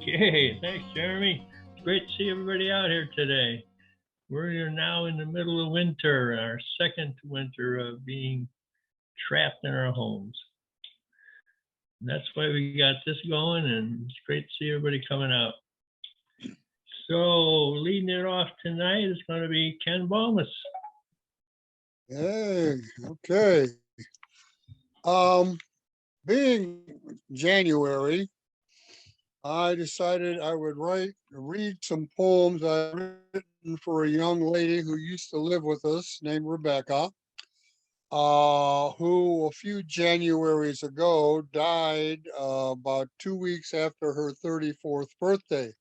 Okay, thanks, Jeremy. It's great to see everybody out here today. We're now in the middle of winter, our second winter of being trapped in our homes. And that's why we got this going, and it's great to see everybody coming out. So leading it off tonight is going to be Ken Balmes. Hey, okay. Being January, I decided I would read some poems I've written for a young lady who used to live with us named Rebecca, who a few Januaries ago died about 2 weeks after her 34th birthday.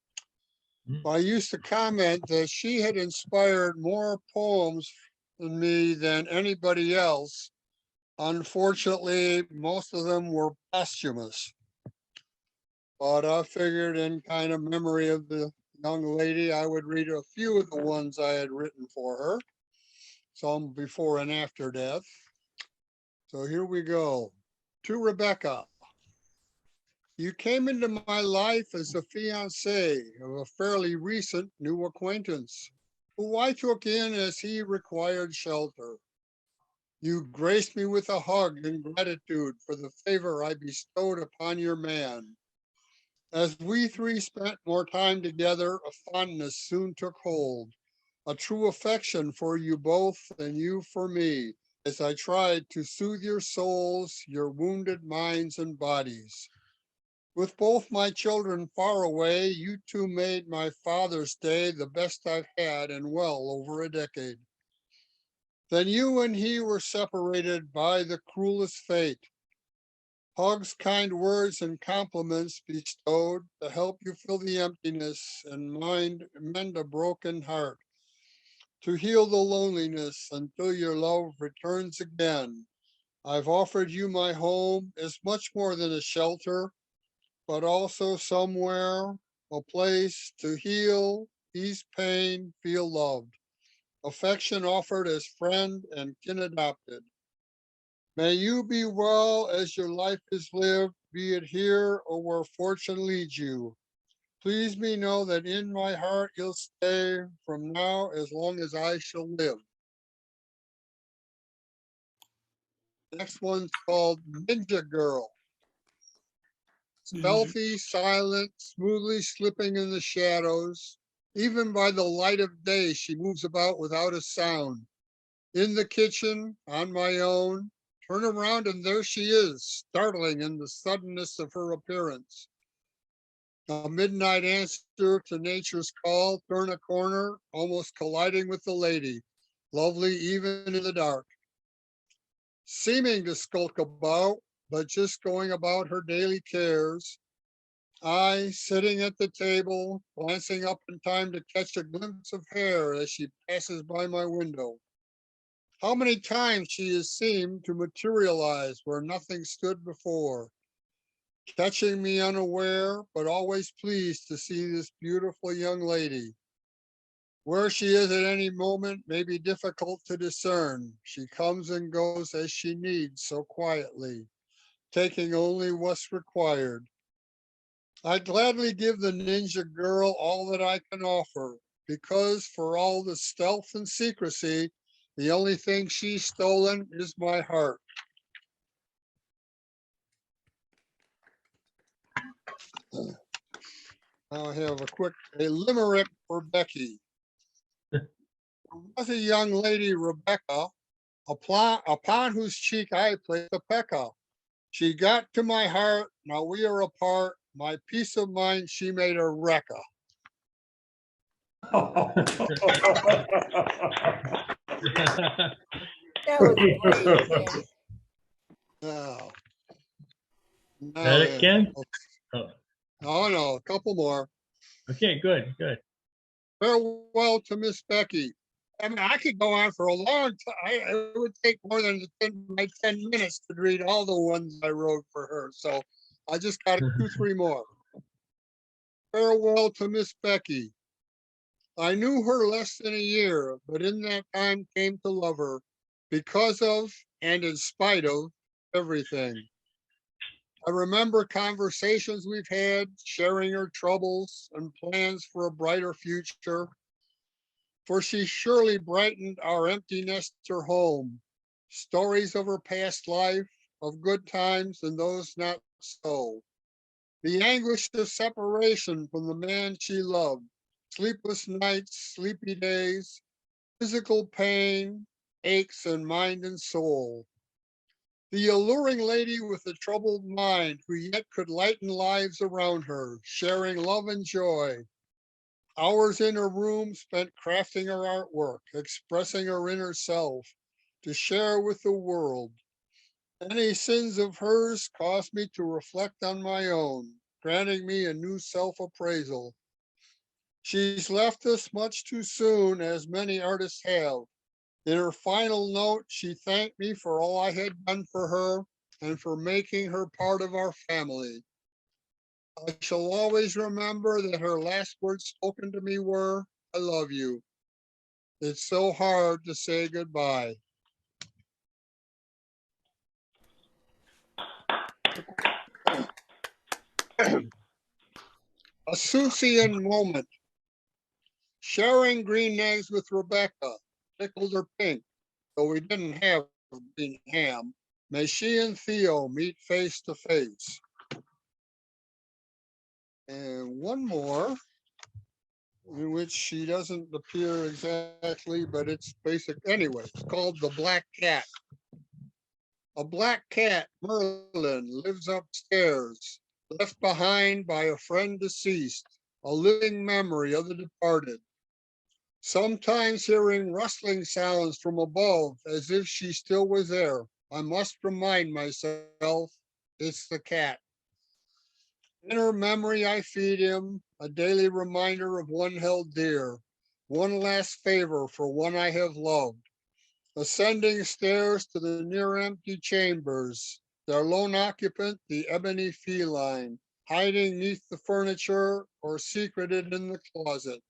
I used to comment that she had inspired more poems in me than anybody else. Unfortunately, most of them were posthumous. But I figured in kind of memory of the young lady, I would read a few of the ones I had written for her, some before and after death. So here we go. To Rebecca. You came into my life as a fiancé of a fairly recent new acquaintance, who I took in as he required shelter. You graced me with a hug in gratitude for the favor I bestowed upon your man. As we three spent more time together, a fondness soon took hold, a true affection for you both and you for me, as I tried to soothe your souls, your wounded minds and bodies. With both my children far away, you two made my Father's Day the best I've had in well over a decade. Then you and he were separated by the cruelest fate. Hugs, kind words, and compliments bestowed to help you fill the emptiness and mend a broken heart, to heal the loneliness until your love returns again. I've offered you my home as much more than a shelter, but also somewhere, a place to heal, ease pain, feel loved. Affection offered as friend and kin adopted. May you be well as your life is lived, be it here or where fortune leads you. Please me know that in my heart you'll stay from now as long as I shall live. Next one's called Ninja Girl. Stealthy, silent, smoothly slipping in the shadows. Even by the light of day, she moves about without a sound. In the kitchen, on my own, turn around and there she is, startling in the suddenness of her appearance. A midnight answer to nature's call, turn a corner, almost colliding with the lady, lovely even in the dark. Seeming to skulk about, but just going about her daily cares. I, sitting at the table, glancing up in time to catch a glimpse of hair as she passes by my window. How many times she has seemed to materialize where nothing stood before, catching me unaware, but always pleased to see this beautiful young lady. Where she is at any moment may be difficult to discern. She comes and goes as she needs so quietly, taking only what's required. I'd gladly give the ninja girl all that I can offer, because for all the stealth and secrecy, the only thing she's stolen is my heart. Now I have a limerick for Becky. There was a young lady, Rebecca, upon whose cheek I placed a pecker. She got to my heart, now we are apart. My peace of mind she made a wrecker. That was great. Now, That it, Ken? Oh no, a couple more. Okay, good. Farewell to Miss Becky. I mean, I could go on for a long time. It would take more than 10 minutes to read all the ones I wrote for her. So I just got 2-3 more. Farewell to Miss Becky. I knew her less than a year, but in that time came to love her because of and in spite of everything. I remember conversations we've had, sharing her troubles and plans for a brighter future. For she surely brightened our empty nester home. Stories of her past life, of good times and those not so. The anguish of separation from the man she loved, sleepless nights, sleepy days, physical pain, aches in mind and soul. The alluring lady with the troubled mind who yet could lighten lives around her, sharing love and joy. Hours in her room spent crafting her artwork, expressing her inner self to share with the world. Any sins of hers caused me to reflect on my own, granting me a new self-appraisal. She's left us much too soon, as many artists have. In her final note, she thanked me for all I had done for her and for making her part of our family. I shall always remember that her last words spoken to me were, "I love you." It's so hard to say goodbye. A Susian moment. Sharing green eggs with Rebecca, pickled her pink, though we didn't have green ham. May she and Theo meet face to face. And one more, in which she doesn't appear exactly, but it's basic anyway. It's called The Black Cat. A black cat, Merlin, lives upstairs, left behind by a friend deceased, a living memory of the departed. Sometimes hearing rustling sounds from above as if she still was there, I must remind myself it's the cat. In her memory I feed him, a daily reminder of one held dear, one last favor for one I have loved. Ascending stairs to the near empty chambers, their lone occupant, the ebony feline, hiding neath the furniture or secreted in the closet.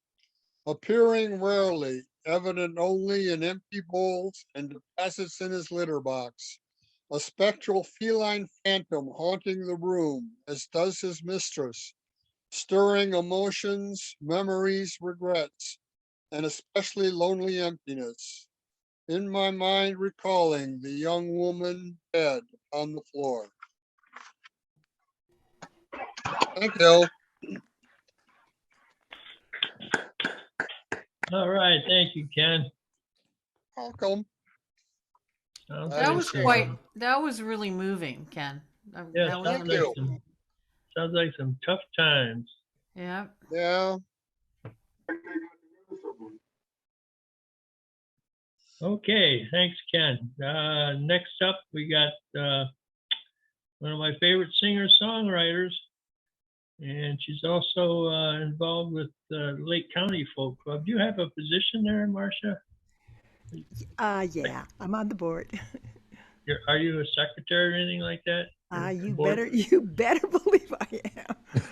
Appearing rarely, evident only in empty bowls and deposits in his litter box. A spectral feline phantom haunting the room, as does his mistress, stirring emotions, memories, regrets, and especially lonely emptiness. In my mind, recalling the young woman dead on the floor. Thank you. All right, thank you, Ken. Welcome. Sounds That like was some- that was really moving, Ken. Yeah, That was sounds Thank like you. sounds like some tough times. yeah. Yeah. Okay, thanks, Ken. Next up, we got one of my favorite singer-songwriters, and she's also involved with the Lake County Folk Club. Do you have a position there, Marcia? Yeah, I'm on the board. Are you a secretary or anything like that? You Board- better believe I am.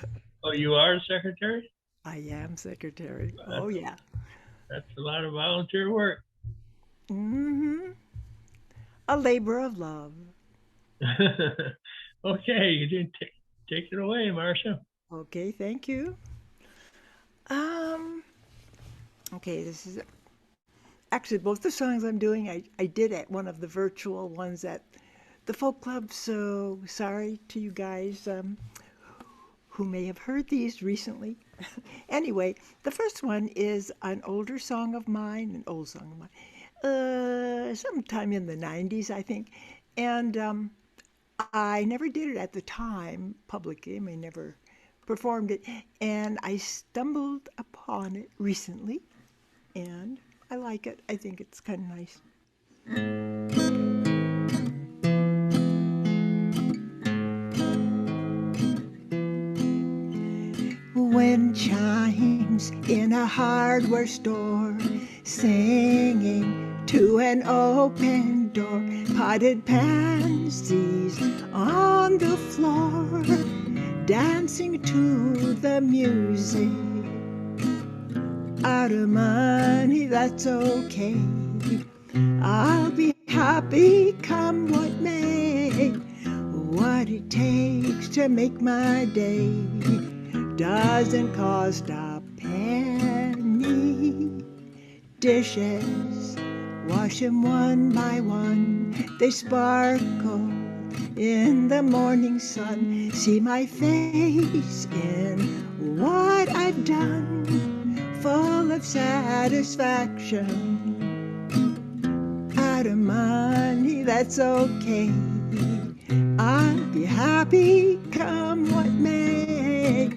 Oh, you are a secretary? I am secretary. Oh yeah. That's a lot of volunteer work. Mm-hmm. A labor of love. Okay, you didn't take it away, Marcia. Okay, thank you. Um, okay, this is actually both the songs I'm doing, I did at one of the virtual ones at the folk club, so sorry to you guys who may have heard these recently. Anyway, the first one is an older song of mine, an old song of mine, sometime in the 90s, I think. And I never did it at the time publicly. I mean, never performed it. And I stumbled upon it recently, and I like it. I think it's kind of nice. Wind chimes in a hardware store, singing to an open door, potted pansies on the floor, dancing to the music. Out of money, that's okay. I'll be happy come what may. what it takes to make my day doesn't cost a penny. Dishes, wash 'em one by one, they sparkle in the morning sun. See my face in what I've done, full of satisfaction. Out of money, that's okay. I'll be happy come what may.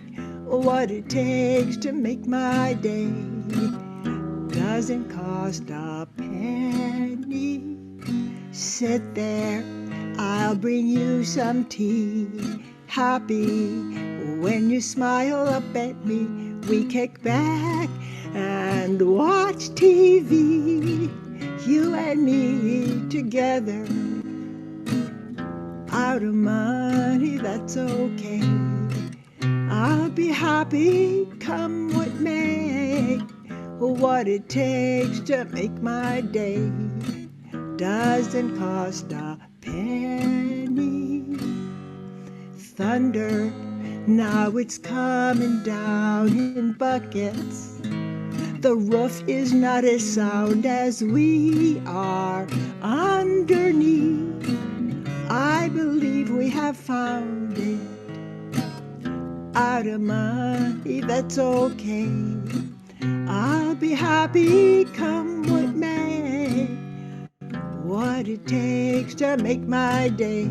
What it takes to make my day doesn't cost a penny. Sit there, I'll bring you some tea. Happy when you smile up at me. We kick back and watch TV, you and me together. Out of money, that's okay. I'll be happy come what may. What it takes to make my day doesn't cost a penny. Thunder, now it's coming down in buckets. The roof is not as sound as we are underneath. I believe we have found it. Out of money, that's okay. I'll be happy come what may. What it takes to make my day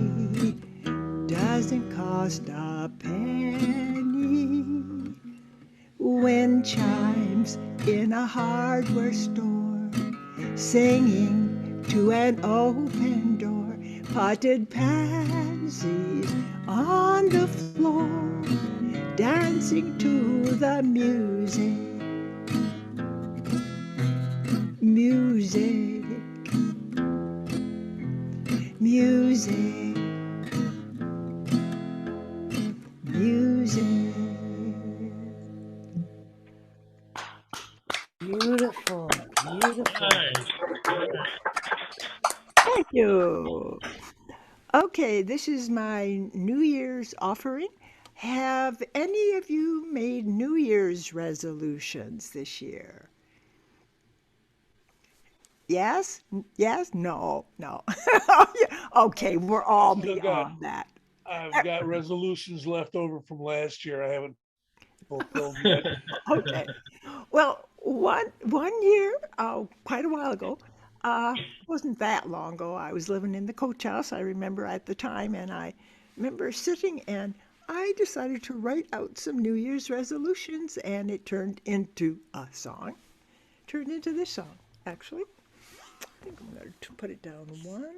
doesn't cost a penny. Wind chimes in a hardware store, singing to an open door. Potted pansies on the floor, dancing to the music. Music, music, music. Beautiful, beautiful. Nice. Thank you. Okay, this is my New Year's offering. Have any of you made New Year's resolutions this year? Yes? Yes? No, no. Okay, we're all Still got- beyond that. I've got resolutions left over from last year. I haven't fulfilled yet. Okay. Well, one year, quite a while ago, wasn't that long ago. I was living in the coach house. I remember at the time, and I remember sitting and I decided to write out some New Year's resolutions, and it turned into a song. Turned into this song, actually. I think I'm going to put it down one.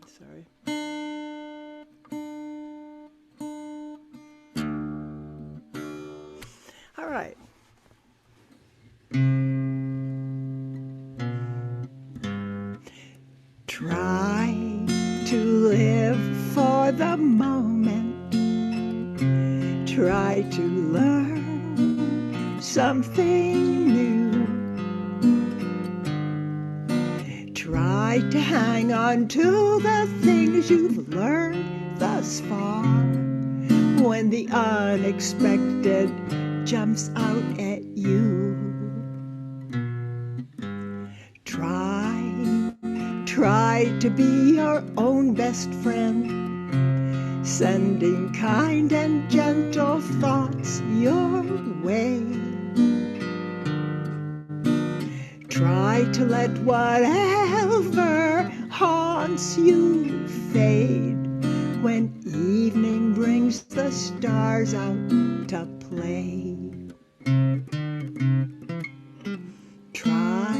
Sorry. All right. Try to live for the moment. Try to learn something new. Try to hang on to the things you've learned thus far. When the unexpected jumps out at you, try to be your own best friend, sending kind and gentle thoughts your way. Try to let whatever haunts you fade when evening brings the stars out to play. Try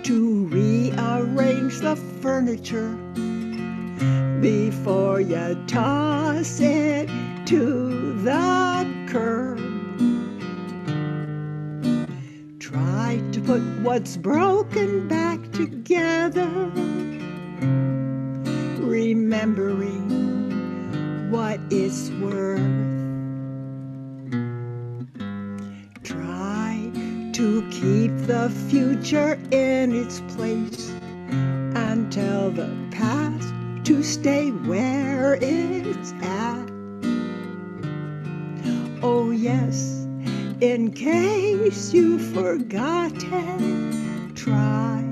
to rearrange the furniture before you toss it to the curb. Try to put what's broken back together, remembering what it's worth. the future in its place and tell the past to stay where it's at. Oh yes, in case you've forgotten, try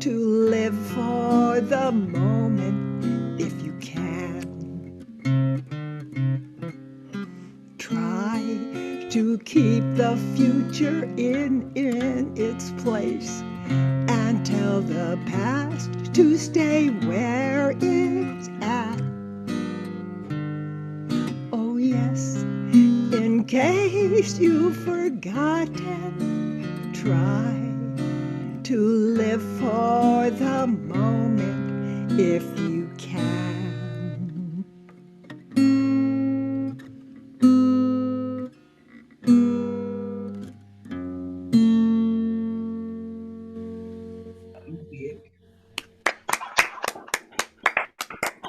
to live for the moment if you can. Try to keep the future in its place and tell the past to stay where it's at. Oh yes, in case you've forgotten, try to live for the moment if you can.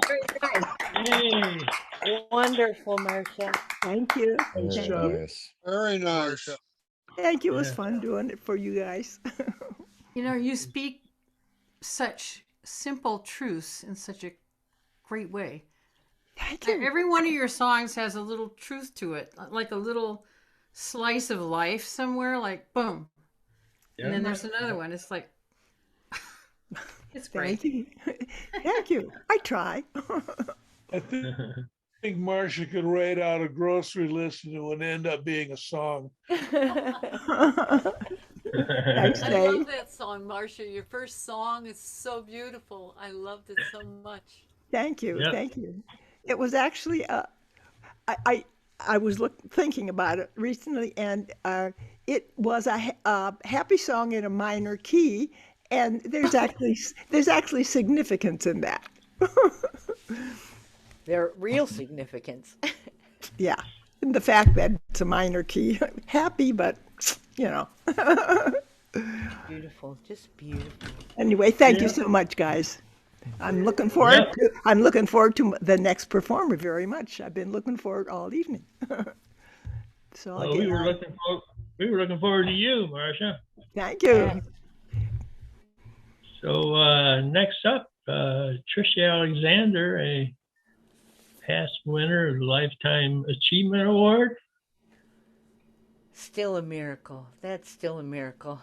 Very nice. Hey, Wonderful, Marcia. Thank you. Nice Thank job. you. Nice. Very nice. Thank you. It was Yeah. fun doing it for you guys. You know, you speak such simple truths in such a great way. Thank you. Every one of your songs has a little truth to it, like a little slice of life somewhere, like boom. And then there's another one. It's like, it's great. Thank you. Thank you. I try. I think Marcia could write out a grocery list and it would end up being a song. Thanks, I Dave. love that song, Marcia. Your first song is so beautiful. I loved it so much. Thank you. Yep. Thank you. It was actually, I was thinking about it recently, and it was a happy song in a minor key, and there's actually significance in that. They're real significance. Yeah, and the fact that it's a minor key, happy, but you know. Beautiful, just beautiful. Anyway, thank you so much, guys. I'm looking forward. I'm looking forward to the next performer very much. I've been looking forward all evening. So Well, again, we were looking forward to you, Marcia. thank you. So next up, Tricia Alexander, a past winner of the Lifetime Achievement Award. Still a miracle. That's still a miracle.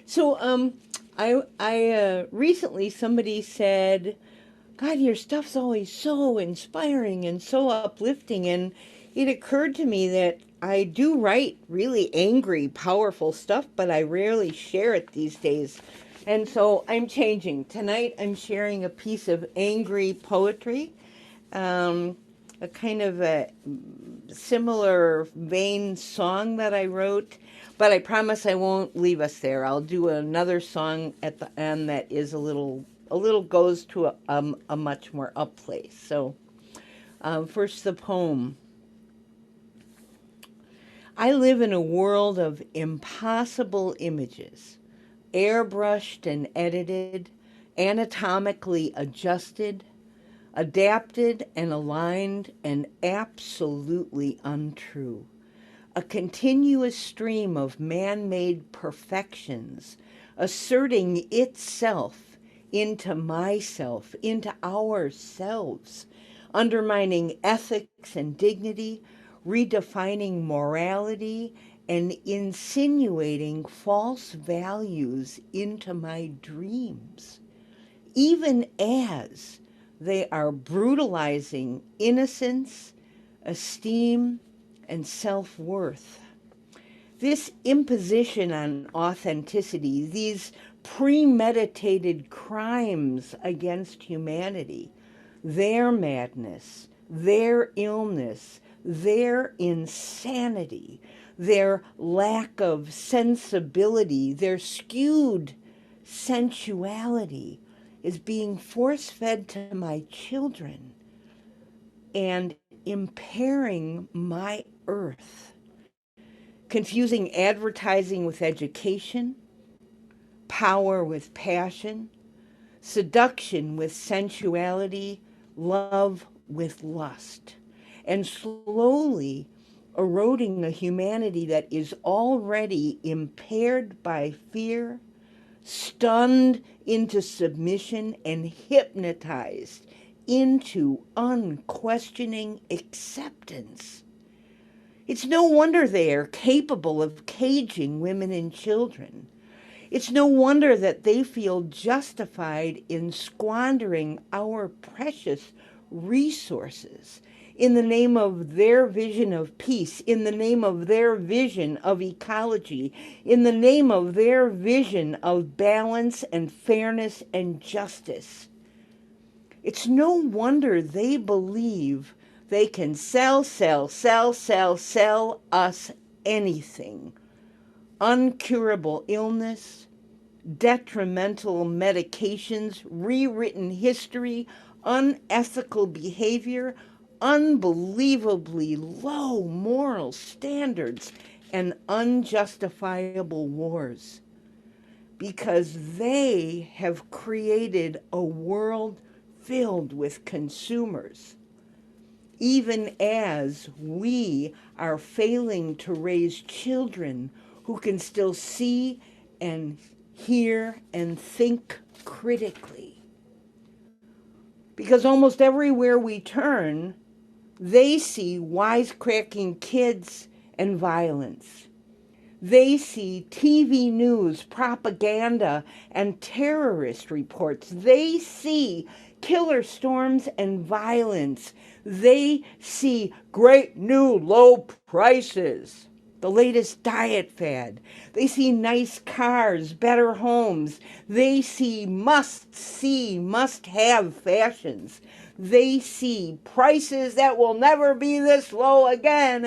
So, I recently somebody said, God, your stuff's always so inspiring and so uplifting. And it occurred to me that I do write really angry, powerful stuff, but I rarely share it these days. And so I'm changing. Tonight I'm sharing a piece of angry poetry, a kind of a similar vein song that I wrote, but I promise I won't leave us there. I'll do another song at the end that is a little goes to a much more up place. So first the poem. I live in a world of impossible images, airbrushed and edited, anatomically adjusted, adapted and aligned, and absolutely untrue. A continuous stream of man-made perfections asserting itself into myself, into ourselves, undermining ethics and dignity, redefining morality, and insinuating false values into my dreams, even as they are brutalizing innocence, esteem, and self-worth. This imposition on authenticity, these premeditated crimes against humanity, their madness, their illness, their insanity, their lack of sensibility, their skewed sensuality is being force-fed to my children and impairing my earth, confusing advertising with education, power with passion, seduction with sensuality, love with lust, and slowly eroding a humanity that is already impaired by fear, stunned into submission, and hypnotized into unquestioning acceptance. It's no wonder they are capable of caging women and children. It's no wonder that they feel justified in squandering our precious resources in the name of their vision of peace, in the name of their vision of ecology, in the name of their vision of balance and fairness and justice. It's no wonder they believe they can sell us anything. Uncurable illness, detrimental medications, rewritten history, unethical behavior, unbelievably low moral standards, and unjustifiable wars. Because they have created a world filled with consumers, even as we are failing to raise children who can still see and hear and think critically. Because almost everywhere we turn, they see wisecracking kids and violence. They see TV news, propaganda, and terrorist reports. They see killer storms and violence. They see great new low prices, the latest diet fad. They see nice cars, better homes. They see, must-have fashions. They see prices that will never be this low again.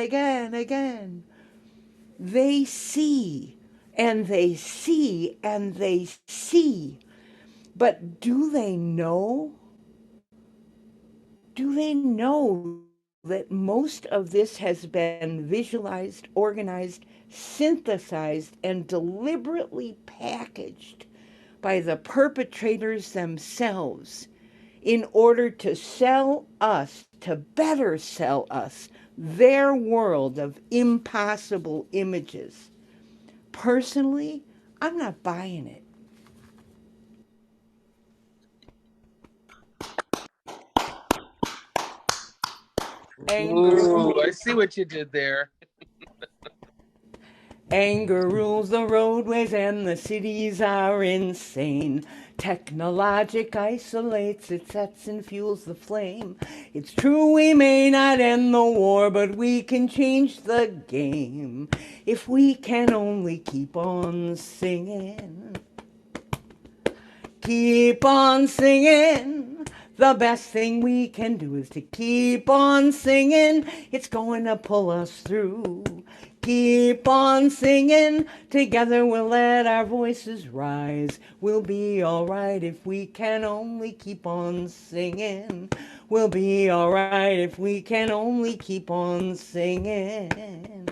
They see, and they see, and they see. But do they know? Do they know that most of this has been visualized, organized, synthesized, and deliberately packaged by the perpetrators themselves in order to sell us, to better sell us, their world of impossible images? Personally, I'm not buying it. Ooh, I see what you did there. Anger rules the roadways and the cities are insane. Technologic isolates, it sets and fuels the flame. It's true we may not end the war, but we can change the game if we can only keep on singing. Keep on singing. The best thing we can do is to keep on singing. It's going to pull us through. Keep on singing. Together we'll let our voices rise. We'll be all right if we can only keep on singing. We'll be all right if we can only keep on singing.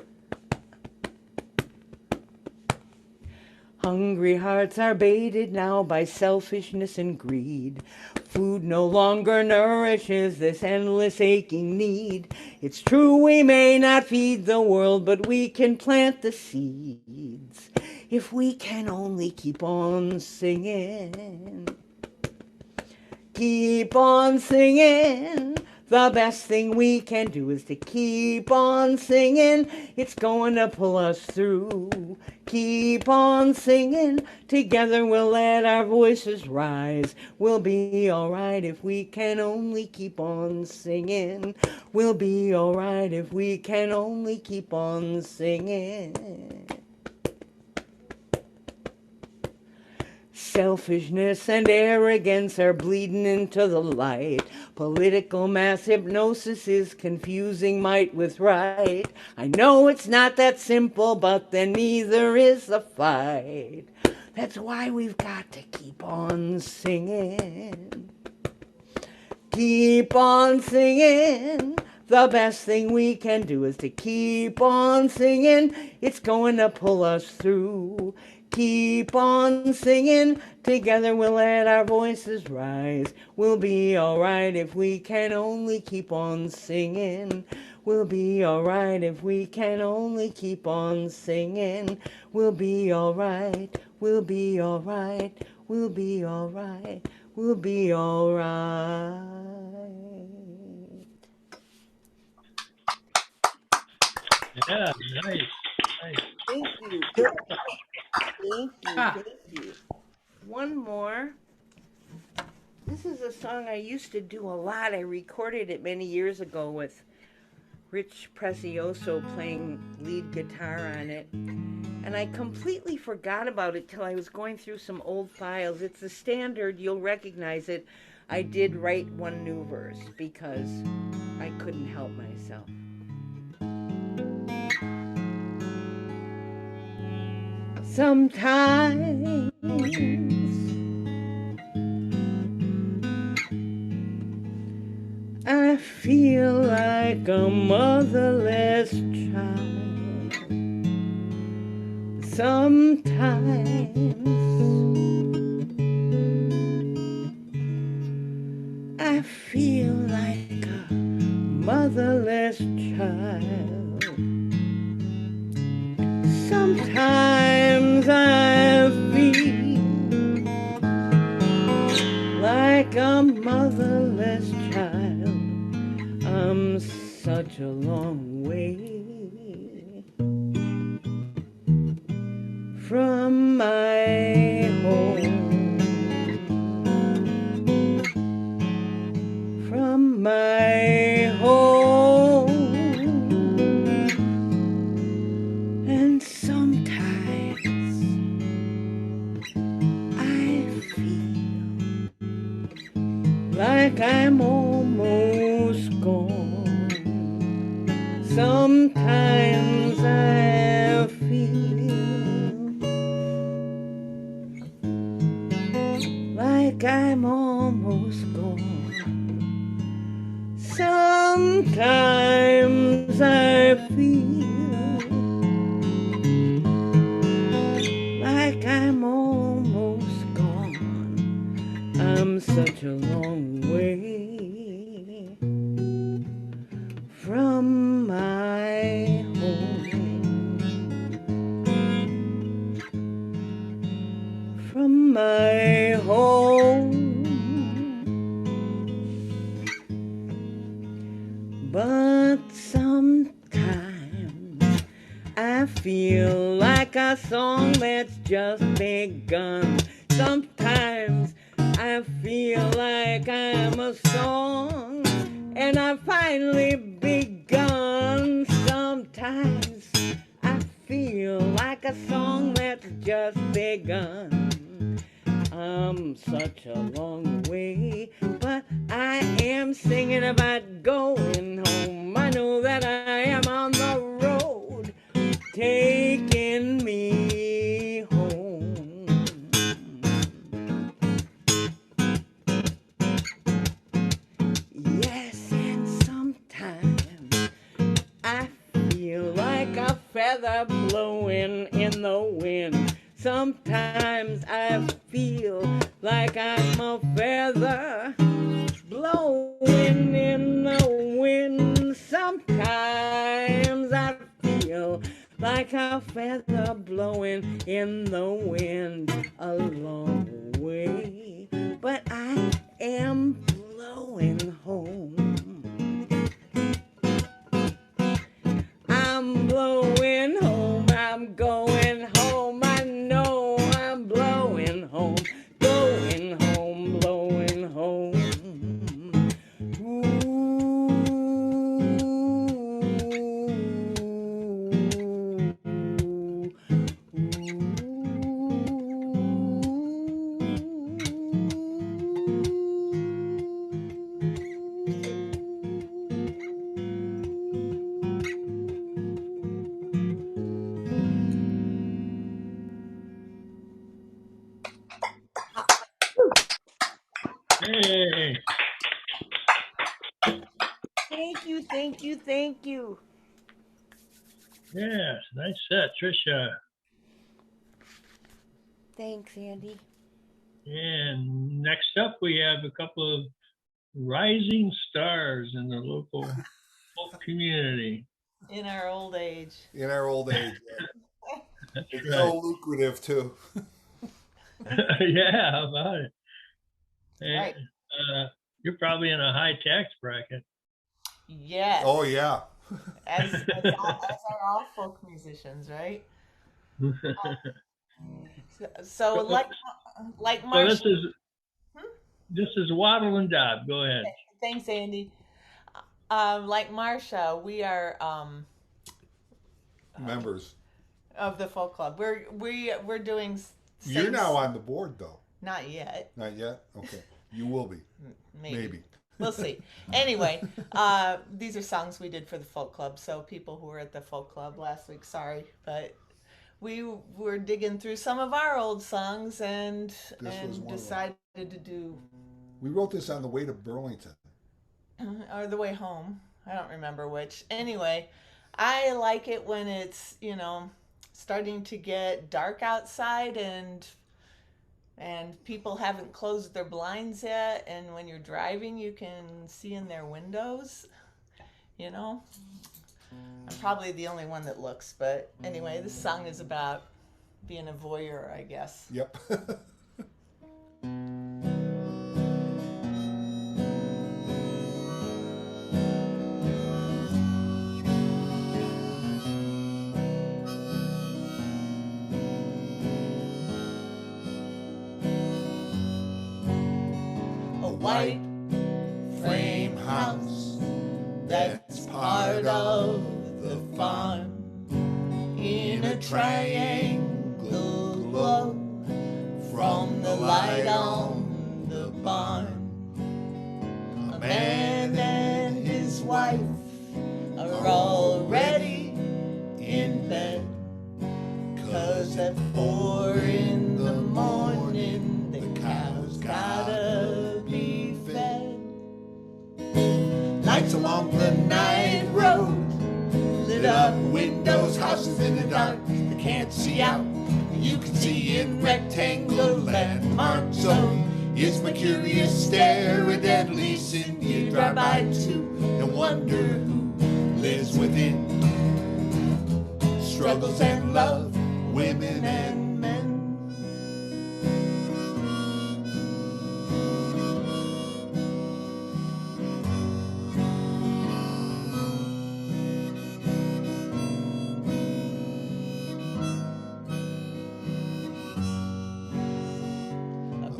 Hungry hearts are baited now by selfishness and greed. Food no longer nourishes this endless aching need. It's true we may not feed the world, but we can plant the seeds if we can only keep on singing. Keep on singing. The best thing we can do is to keep on singing. It's going to pull us through. Keep on singing. Together we'll let our voices rise. We'll be all right if we can only keep on singing. We'll be all right if we can only keep on singing. Selfishness and arrogance are bleeding into the light. Political mass hypnosis is confusing might with right. I know it's not that simple, but then neither is the fight. That's why we've got to keep on singing. Keep on singing. The best thing we can do is to keep on singing. It's going to pull us through. Keep on singing. Together we'll let our voices rise. We'll be all right if we can only keep on singing. We'll be alright if we can only keep on singing. We'll be alright, we'll be alright, we'll be alright, we'll be alright. Yeah, nice. Nice. Thank you. Thank you, thank you. One more. This is a song I used to do a lot. I recorded it many years ago with Rich Precioso playing lead guitar on it. And I completely forgot about it till I was going through some old files. It's a standard, you'll recognize it. I did write one new verse because I couldn't help myself. Sometimes I feel like a motherless child. Sometimes I feel like a motherless child. Sometimes I feel like a motherless child. I'm such a long way from my home, from my home. And sometimes I feel like I'm almost gone. Sometimes I feel like I'm almost gone. Sometimes I feel like I'm almost gone. I'm such a long way from my home, from my home. But sometimes I feel like a song that's just begun. Sometimes I feel like I'm a song and I've finally begun. Sometimes I feel like a song that's just begun. I'm such a long way, but I am singing about going home. I know that I am on the road, taking me home. Yes, and sometimes I feel like a feather blowing in the wind. Sometimes I feel like I'm a feather blowing in the wind. Sometimes I feel like a feather blowing in the wind a long way. But I am blowing home. I'm blowing home, I'm going home. I know I'm blowing home, going home, blowing home. Hey, Thank you, thank you, thank you. yes, nice set, Tricia. Thanks, Andy. And next up, we have a couple of rising stars in the local Folk community. in our old age. In our old age. That's It's right. so lucrative too. Yeah, how about it? And, Right. you're probably in a high tax bracket. Yes. Oh yeah. As are all folk musicians, right? So like So Marcia. this is Wattle and Daub. Go ahead. Thanks, Andy. Like Marcia, we are Members. of the folk club. We're doing. You're now on the board though. Not yet. Not yet? Okay. You will be. Maybe. We'll see. Anyway, these are songs we did for the folk club. So people who were at the folk club last week, sorry, but we were digging through some of our old songs and was one of them. decided to do We wrote this on the way to Burlington. or the way home. I don't remember which. Anyway, I like it when it's, starting to get dark outside and people haven't closed their blinds yet, and when you're driving you can see in their windows. I'm probably the only one that looks, but anyway, this song is about being a voyeur, I guess. Yep. White frame house that's part of the farm in a triangle glow from the light on the barn. A man and his wife are already in bed, 'cause at 4 in the morning the cows gotta be fed. Lights along the night road, lit up windows, houses in the dark. They can't see out, you can see in rectangle landmarks. So is my curious stare a deadly sin? You drive by too and wonder who lives within. Struggles and love, women and men.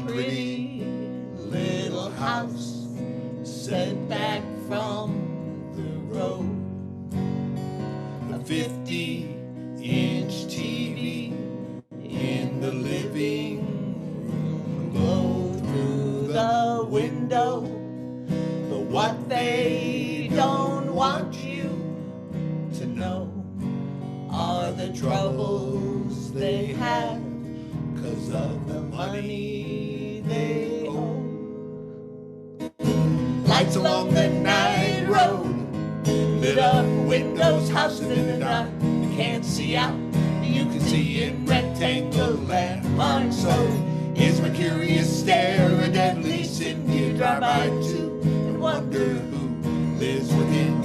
Pretty little house set back from the road. A 50-inch TV in the living room, glow through the window. But what they don't want you to know are the troubles they have 'cause of the money they owe. Lights along the night road, lit up windows, houses in the dark. You can't see out, you can see in rectangle landmarks. So is my curious stare a deadly sin? You drive by too and wonder who lives within.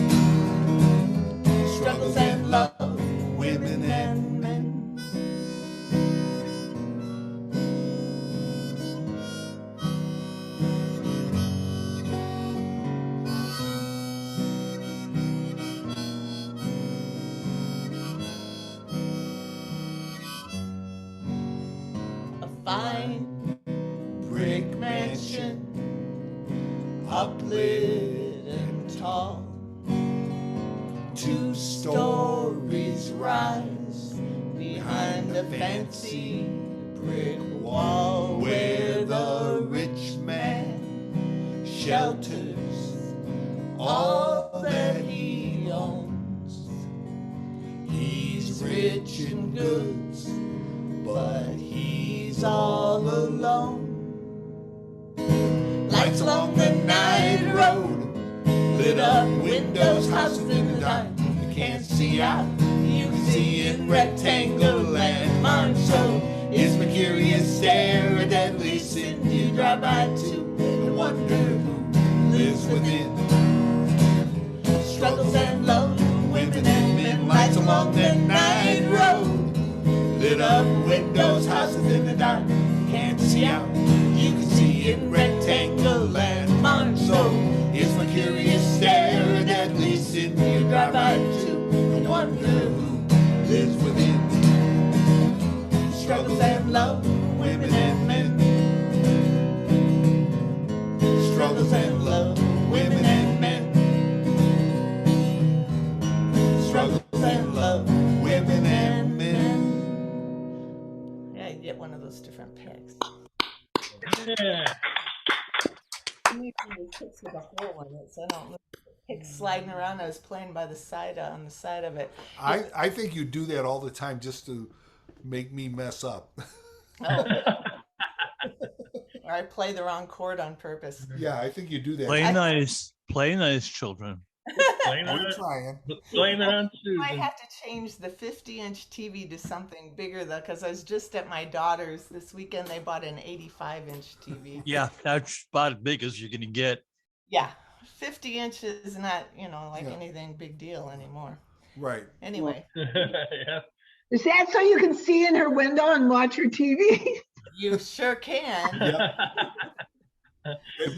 Struggles and love, women and men. A fine brick mansion, uplit and tall. 2 stories rise behind a fancy brick wall where the rich man shelters all that he owns. He's rich in goods, but he's all alone. Lights along the night road, lit up windows, houses in the dark. You can't see out, you can see in rectangle landmarks. So is my curious stare a deadly sin? You drive by too and wonder who lives within. struggles and love, women and men, lights along the night road. Lit up windows, houses in the dark, can't see out, you can see in rectangle landmarks. So it's my curious stare that leads in you drive by too, and wonder who lives within. Struggles and love, women and men. Struggles and love, women and men. Struggles and love, women and men. Yeah, you get one of those different picks. Yeah. Maybe the picks with a hole in it, so I don't look at the pick sliding around. I was playing by the side on the side of it. I think you do that all the time just to make me mess up. Oh. Or I play the wrong chord on purpose. Yeah, I think you do that. Play nice, children. Blame We're it, trying. blame it on I Susan. might have to change the 50-inch TV to something bigger though, because I was just at my daughter's this weekend. They bought an 85-inch TV. Yeah, that's about as big as you're gonna get. Yeah, 50 inches is not, like anything big deal anymore. Right. Anyway, Yeah. Is that so you can see in her window and watch her TV? you sure can. Yeah.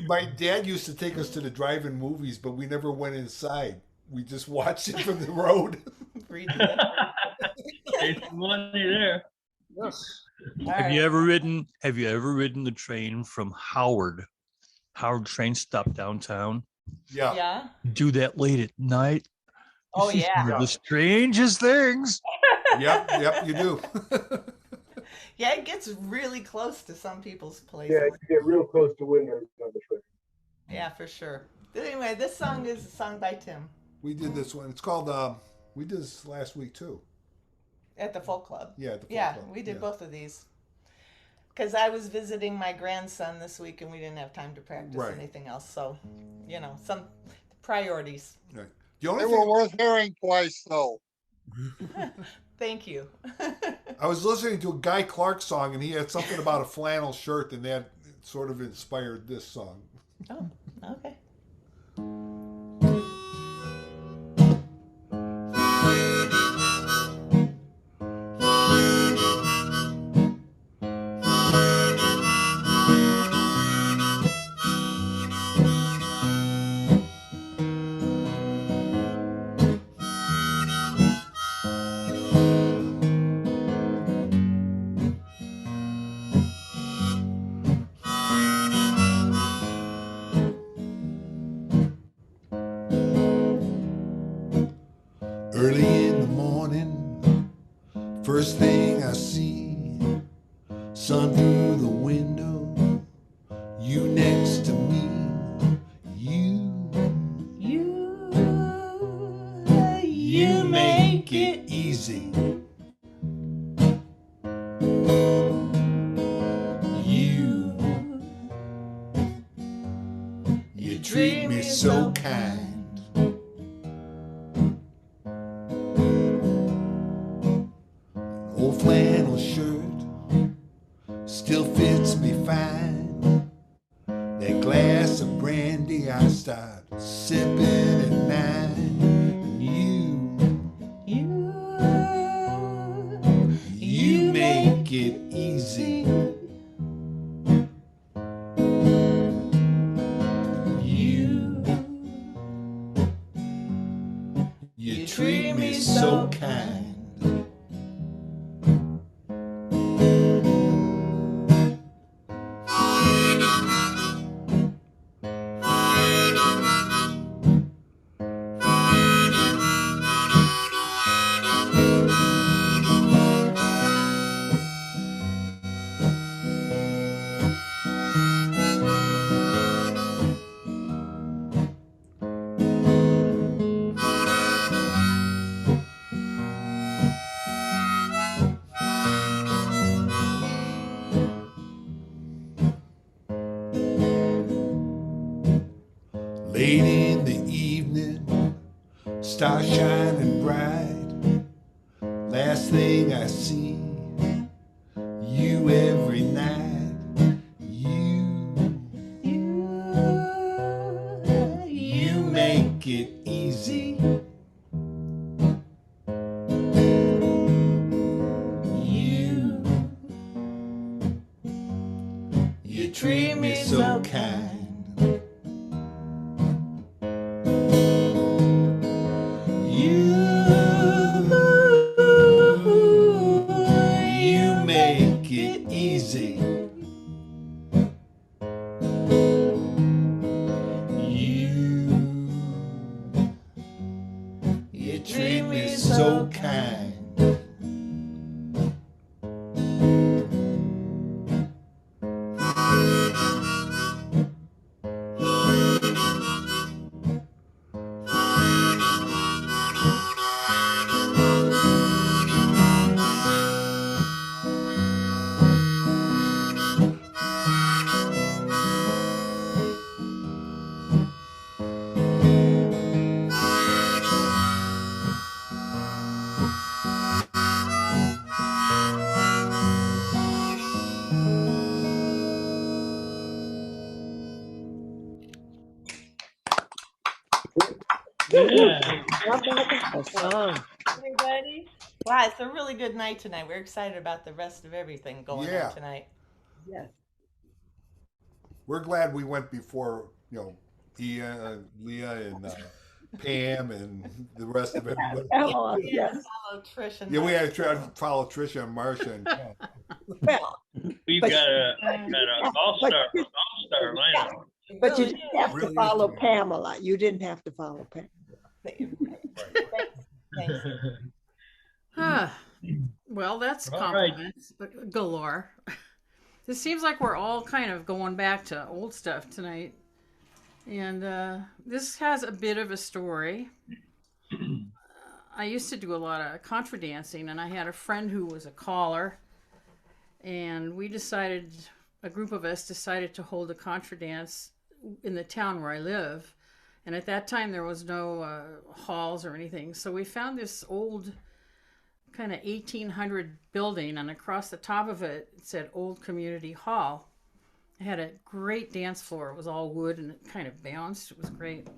My dad used to take us to the drive-in movies, but we never went inside. We just watched it from the road. There's some money there. Yes. Have you ever ridden the train from Howard? Howard train stop downtown. Yeah. Yeah. Do that late at night. Oh You see yeah. some of the strangest things. Yep, you do. Yeah, it gets really close to some people's places. Yeah, you get real close to windows on the train. Yeah, for sure. But anyway, this song is a song by Tim We did this one. It's called, we did this last week too. at the Folk Club. Yeah, at the Folk Yeah, Club. we did Yeah. both of these. Because I was visiting my grandson this week and we didn't have time to practice Right. anything else. So, some priorities. Right. They were worth hearing twice, though. Thank you. I was listening to a Guy Clark song, and he had something about a flannel shirt, and that sort of inspired this song. Oh, okay. Early in the morning, first thing I see, sun through the window, you next to me, you make it easy. You treat me so kind. Old flannel shirt still fits me fine. That glass of brandy I start sipping at 9. You make it easy. You treat me so kind. Late in the evening, stars shining bright. Last thing I see, you every night. You make it easy. You treat me so kind. You make it easy. You treat me so kind. Yeah. Everybody. Wow, it's a really good night tonight. We're excited about the rest of everything going Yeah. on tonight. Yes. We're glad we went before, Lia and Pam and the rest of everybody. Oh, yes. Follow Trish and Yeah, we Marcia. had to try to follow Tricia and Marcia and Pam. Well, We've But- got a all-star lineup. but you Really didn't have to Really follow is. Pamela. You didn't have to follow Pamela. Thanks. Well, that's All right. compliments galore. This seems like we're all kind of going back to old stuff tonight. And this has a bit of a story. I used to do a lot of contra dancing, and I had a friend who was a caller. And we decided, a group of us decided to hold a contra dance in the town where I live. And at that time, there was no halls or anything. So we found this old kind of 1800 building, and across the top of it, it said Old Community Hall. It had a great dance floor. It was all wood and it kind of bounced. It was great.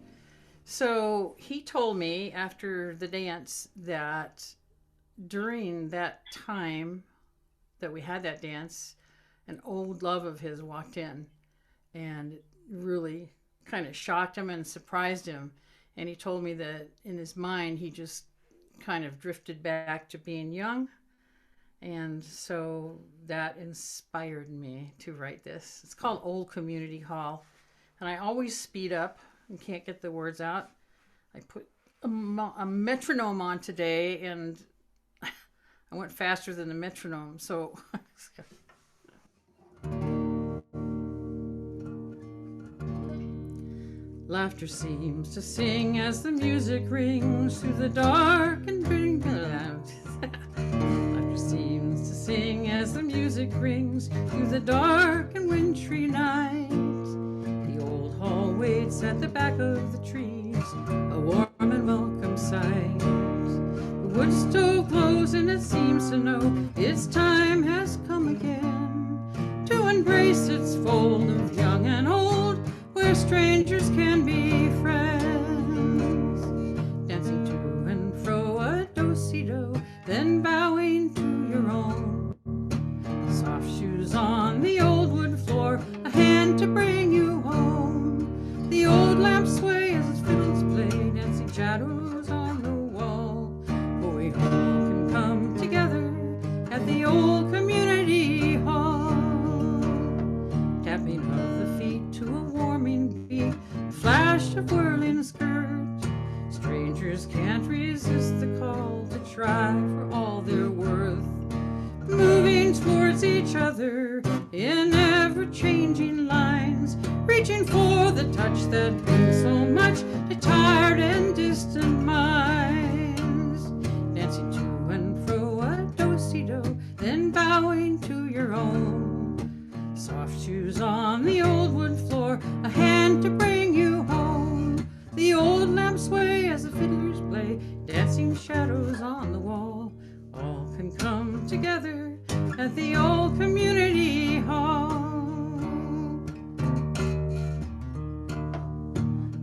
So he told me after the dance that during that time that we had that dance, an old love of his walked in and it really kind of shocked him and surprised him. And he told me that in his mind, he just kind of drifted back to being young. And so that inspired me to write this. It's called Old Community Hall. And I always speed up and can't get the words out. I put a metronome on today and I went faster than the metronome. So laughter seems to sing as the music rings through the dark and drink. Laughter seems to sing as the music rings through the dark and wintry night. The old hall waits at the back of the trees, a warm and welcome sight. The wood stove glows and it seems to know its time has come again to embrace its fold of young and old, where strangers can be friends, dancing to and fro a do-si-do, then bowing to your own. Soft shoes on the old wood floor, a hand to bring you home. The old lamps sway as its fiddles play, dancing shadows on the wall. For we all can come together at the old community hall, tapping of the feet to a warming beat, flash of whirling skirt. Strangers can't resist the call to try for all they're worth, moving towards each other in ever-changing lines, reaching for the touch that means so much to tired and distant minds, dancing to and fro a do-si-do, then bowing to your own. Soft shoes on the old wood floor, a hand to bring you home. The old lamps sway as the fiddlers play, dancing shadows on the wall. All can come together at the old community hall.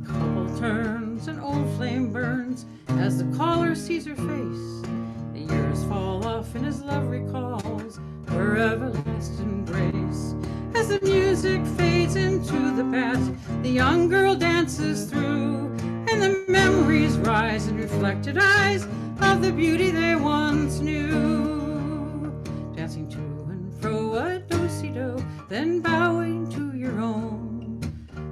Couple turns, an old as the caller sees her face. The years fall off and his love recalls her everlasting grace. As the music fades into the past, the young girl dances through, and the memories rise in reflected eyes of the beauty they once knew. Dancing to and fro a do-si-do, then bowing to your own.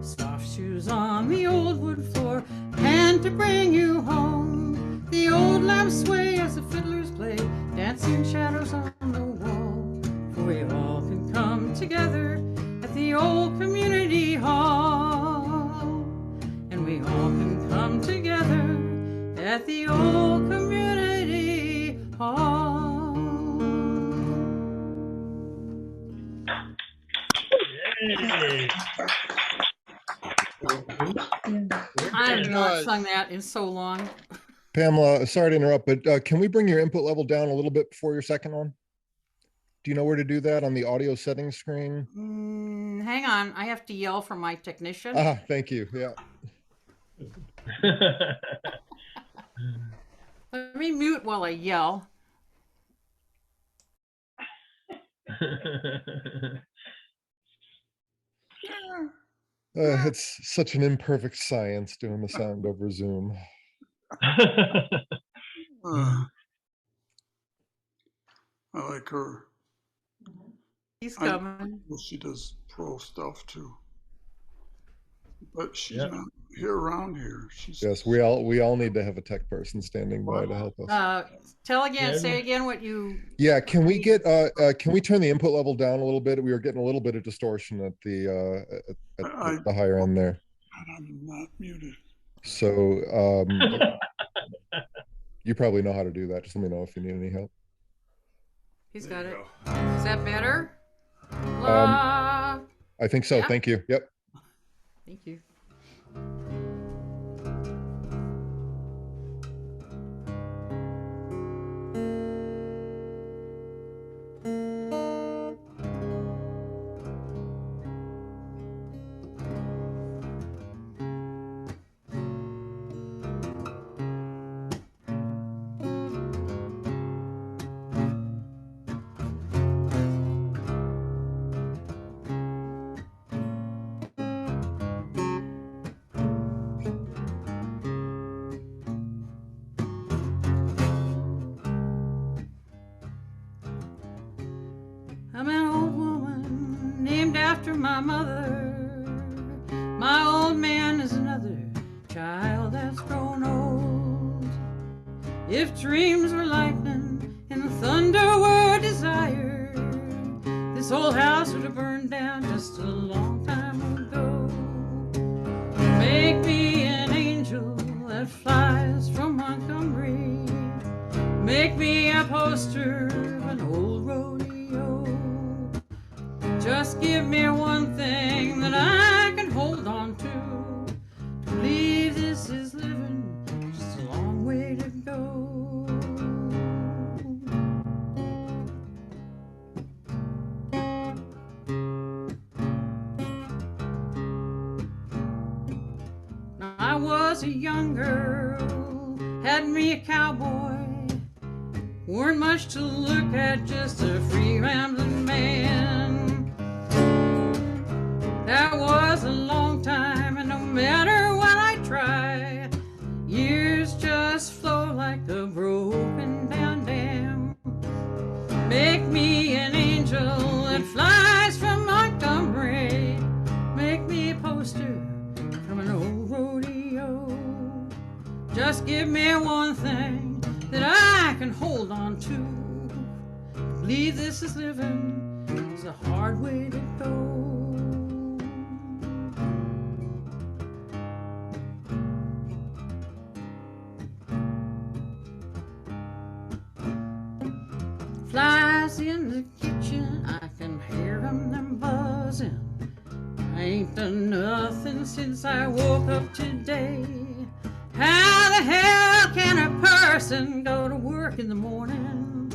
Soft shoes on the old wood floor, hand to bring you home. The old lamps sway as the fiddlers play, dancing shadows on the wall. For we all can come together at the old community hall. And we all can come together at the old community hall. Yay. I have not sung that in so long. Pamela, sorry to interrupt, but can we bring your input level down a little bit before your second one? Do you know where to do that on the audio settings screen? Hang on, I have to yell for my technician. Ah, thank you. Yeah. Let me mute while I yell. It's such an imperfect science doing the sound over Zoom. I like her. He's coming. Well, she does pro stuff too, but she's not here around here. She's Yes, we all need to have a tech person standing by to help us. Tell again, say again what you. Yeah, can we get can we turn the input level down a little bit? We were getting a little bit of distortion at the the higher end there. I'm not muted. So you probably know how to do that. Just let me know if you need any help. He's got it. Is that better? La. I think so. Yeah? Thank you. Yep. Thank you. I'm an old woman named after my mother. My old man is another child that's grown old. If dreams were lightning and thunder were desire, this old house would have burned down just a long time ago. Make me an angel that flies from Montgomery. Make me a poster of an old rodeo. Just give me one thing that I can hold on to believe this is living just a long way to go. Now, I was a young girl, had me a cowboy, weren't much to look at, just a free rambling man. That was a long time, and no matter what I try, years just flow like a broken down dam. Make me an angel that flies from Montgomery. Make me a poster from an old rodeo. Just give me one thing that I can hold on to. Believe this is living is a hard way to go. Flies in the kitchen, I can hear them buzzing. I ain't done nothing since I woke up today. How the hell can a person go to work in the morning,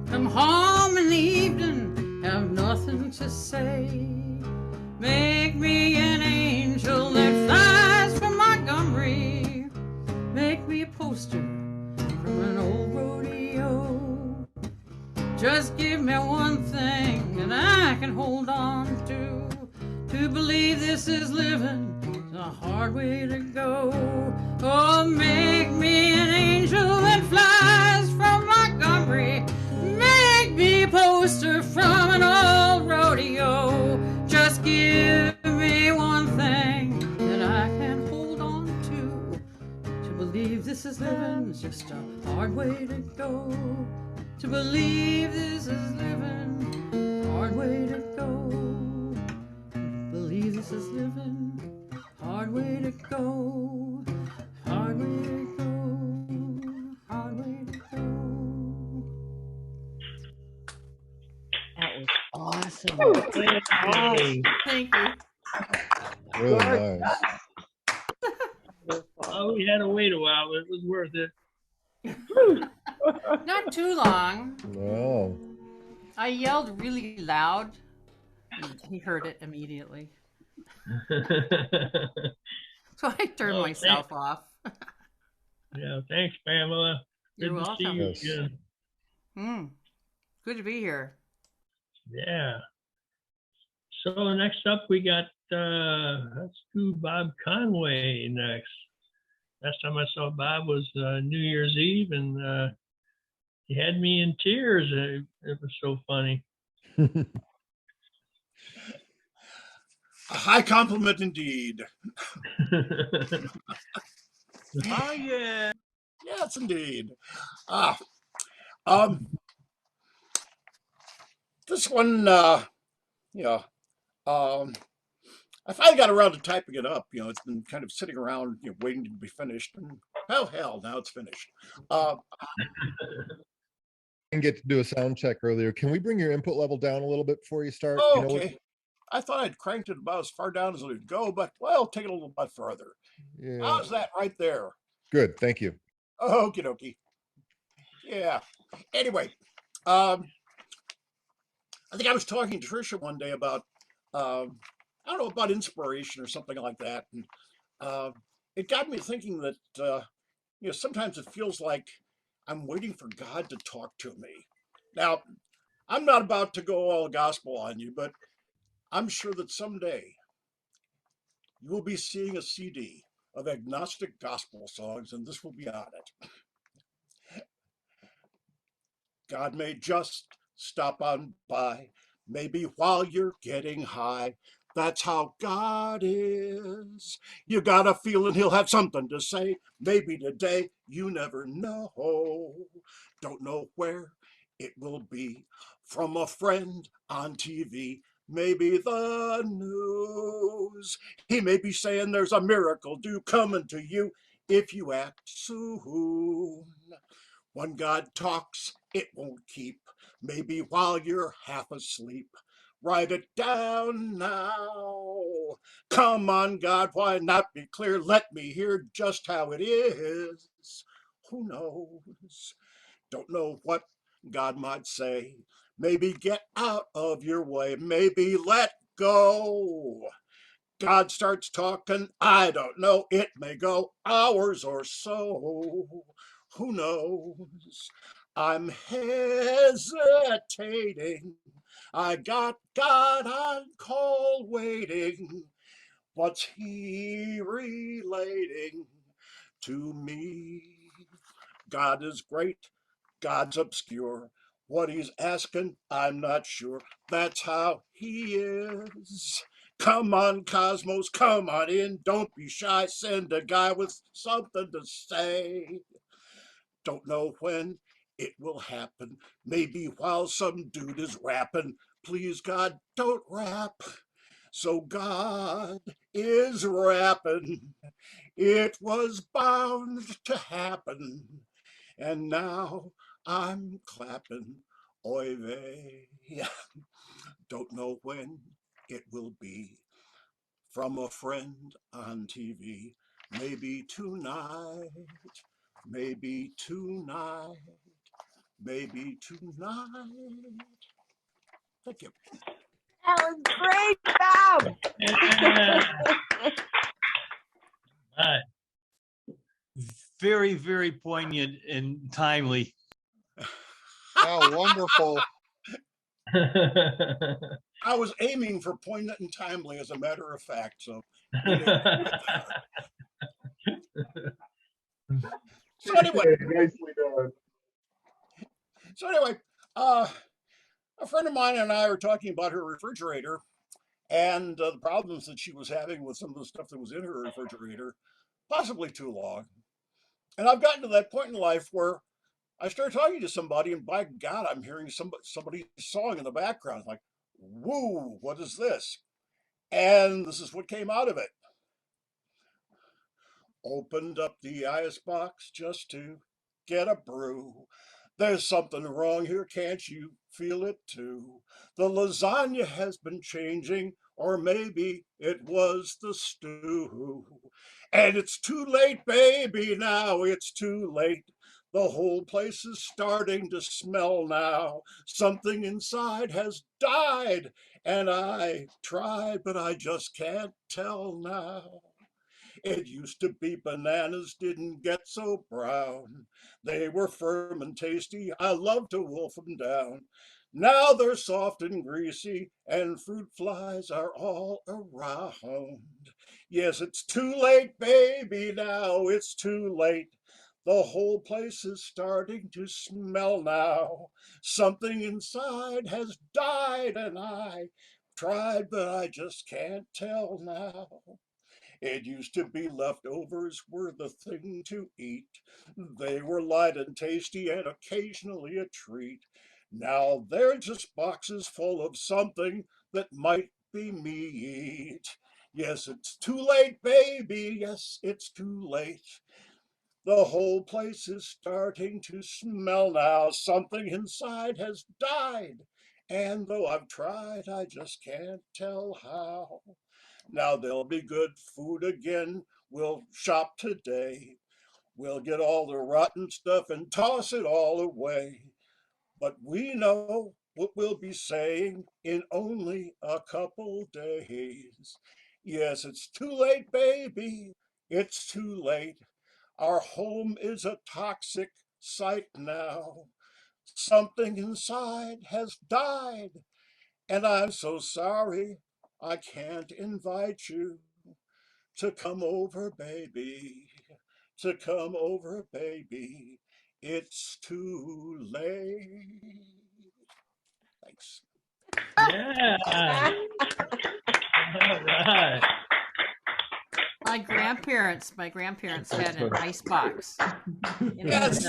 come home in the evening, have nothing to say? Make me an angel that flies from Montgomery. Make me a poster living a hard way to go. Oh, make me an angel that flies from Montgomery. Make me a poster from an old rodeo. Just give me one thing that I can hold on to. To believe this is living is just a hard way to go. To believe this is living, hard way to go. Believe this is living, hard way to go. Hard way to go, hard way to go. That was awesome. Hey. Thank you. Really nice. Oh, we had to wait a while, but it was worth it. Not too long. No. I yelled really loud. And he heard it immediately. So I turned myself off. Yeah, thanks, Pamela. You're Good welcome. to see you again. Good to be here. Yeah. So next up, we got, let's do Bob Conway next. Last time I saw Bob was New Year's Eve, and he had me in tears. It was so funny. A high compliment indeed. Oh, yeah. Yes, indeed. This one, I finally got around to typing it up. It's been kind of sitting around, waiting to be finished. And oh, hell, now it's finished. Didn't get to do a sound check earlier. Can we bring your input level down a little bit before you start? Oh, You know okay. I thought I'd cranked it about as far down as it would go, but well, take it a little bit further. Yeah. How's that right there? Good, thank you. Okie dokie. Yeah. Anyway, I think I was talking to Tricia one day about, I don't know, about inspiration or something like that. And it got me thinking that, sometimes it feels like I'm waiting for God to talk to me. Now, I'm not about to go all gospel on you, but I'm sure that someday you will be seeing a CD of agnostic gospel songs, and this will be on it. God may just stop on by, maybe while you're getting high. That's how God is. You got a feeling he'll have something to say. Maybe today, you never know. Don't know where it will be. From a friend on TV, maybe the news. He may be saying there's a miracle due coming to you if you act soon. When God talks, it won't keep. Maybe while you're half asleep. Write it down now. Come on, God, why not be clear? Let me hear just how it is. Who knows? Don't know what God might say. Maybe get out of your way. Maybe let go. God starts talking, I don't know. It may go hours or so. Who knows? I'm hesitating. I got God on call waiting. What's he relating to me? God is great. God's obscure. What he's asking, I'm not sure. That's how he is. Come on, Cosmos, come on in. Don't be shy. Send a guy with something to say. Don't know when it will happen. Maybe while some dude is rapping. Please, God, don't rap. So God is rapping. It was bound to happen. And now I'm clapping. Oy vey. Don't know when it will be. From a friend on TV. Maybe tonight. Maybe tonight. Maybe tonight. Thank you. That was great, Bob. Very, very poignant and timely. Oh, wonderful. I was aiming for poignant and timely, as a matter of fact. So So anyway, Nicely done. so anyway, a friend of mine and I were talking about her refrigerator and the problems that she was having with some of the stuff that was in her refrigerator, possibly too long. And I've gotten to that point in life where I start talking to somebody, and by God, I'm hearing somebody's song in the background. Like, woo, what is this? And this is what came out of it. Opened up the ice box just to get a brew. There's something wrong here, can't you feel it too? The lasagna has been changing, or maybe it was the stew. And it's too late, baby, now it's too late. The whole place is starting to smell now. Something inside has died, and I tried, but I just can't tell now. It used to be bananas didn't get so brown. They were firm and tasty. I loved to wolf them down. Now they're soft and greasy, and fruit flies are all around. Yes, it's too late, baby, now it's too late. The whole place is starting to smell now. Something inside has died, and I tried, but I just can't tell now. It used to be leftovers were the thing to eat. They were light and tasty and occasionally a treat. Now they're just boxes full of something that might be meat. Yes, it's too late, baby. Yes, it's too late. The whole place is starting to smell now. Something inside has died. And though I've tried, I just can't tell how. Now there'll be good food again. We'll shop today. We'll get all the rotten stuff and toss it all away. But we know what we'll be saying in only a couple days. Yes, it's too late, baby. It's too late. Our home is a toxic site now. Something inside has died. And I'm so sorry I can't invite you to come over, baby. To come over, baby. It's too late. Thanks. Yeah. All right. My grandparents had an ice box. Yes.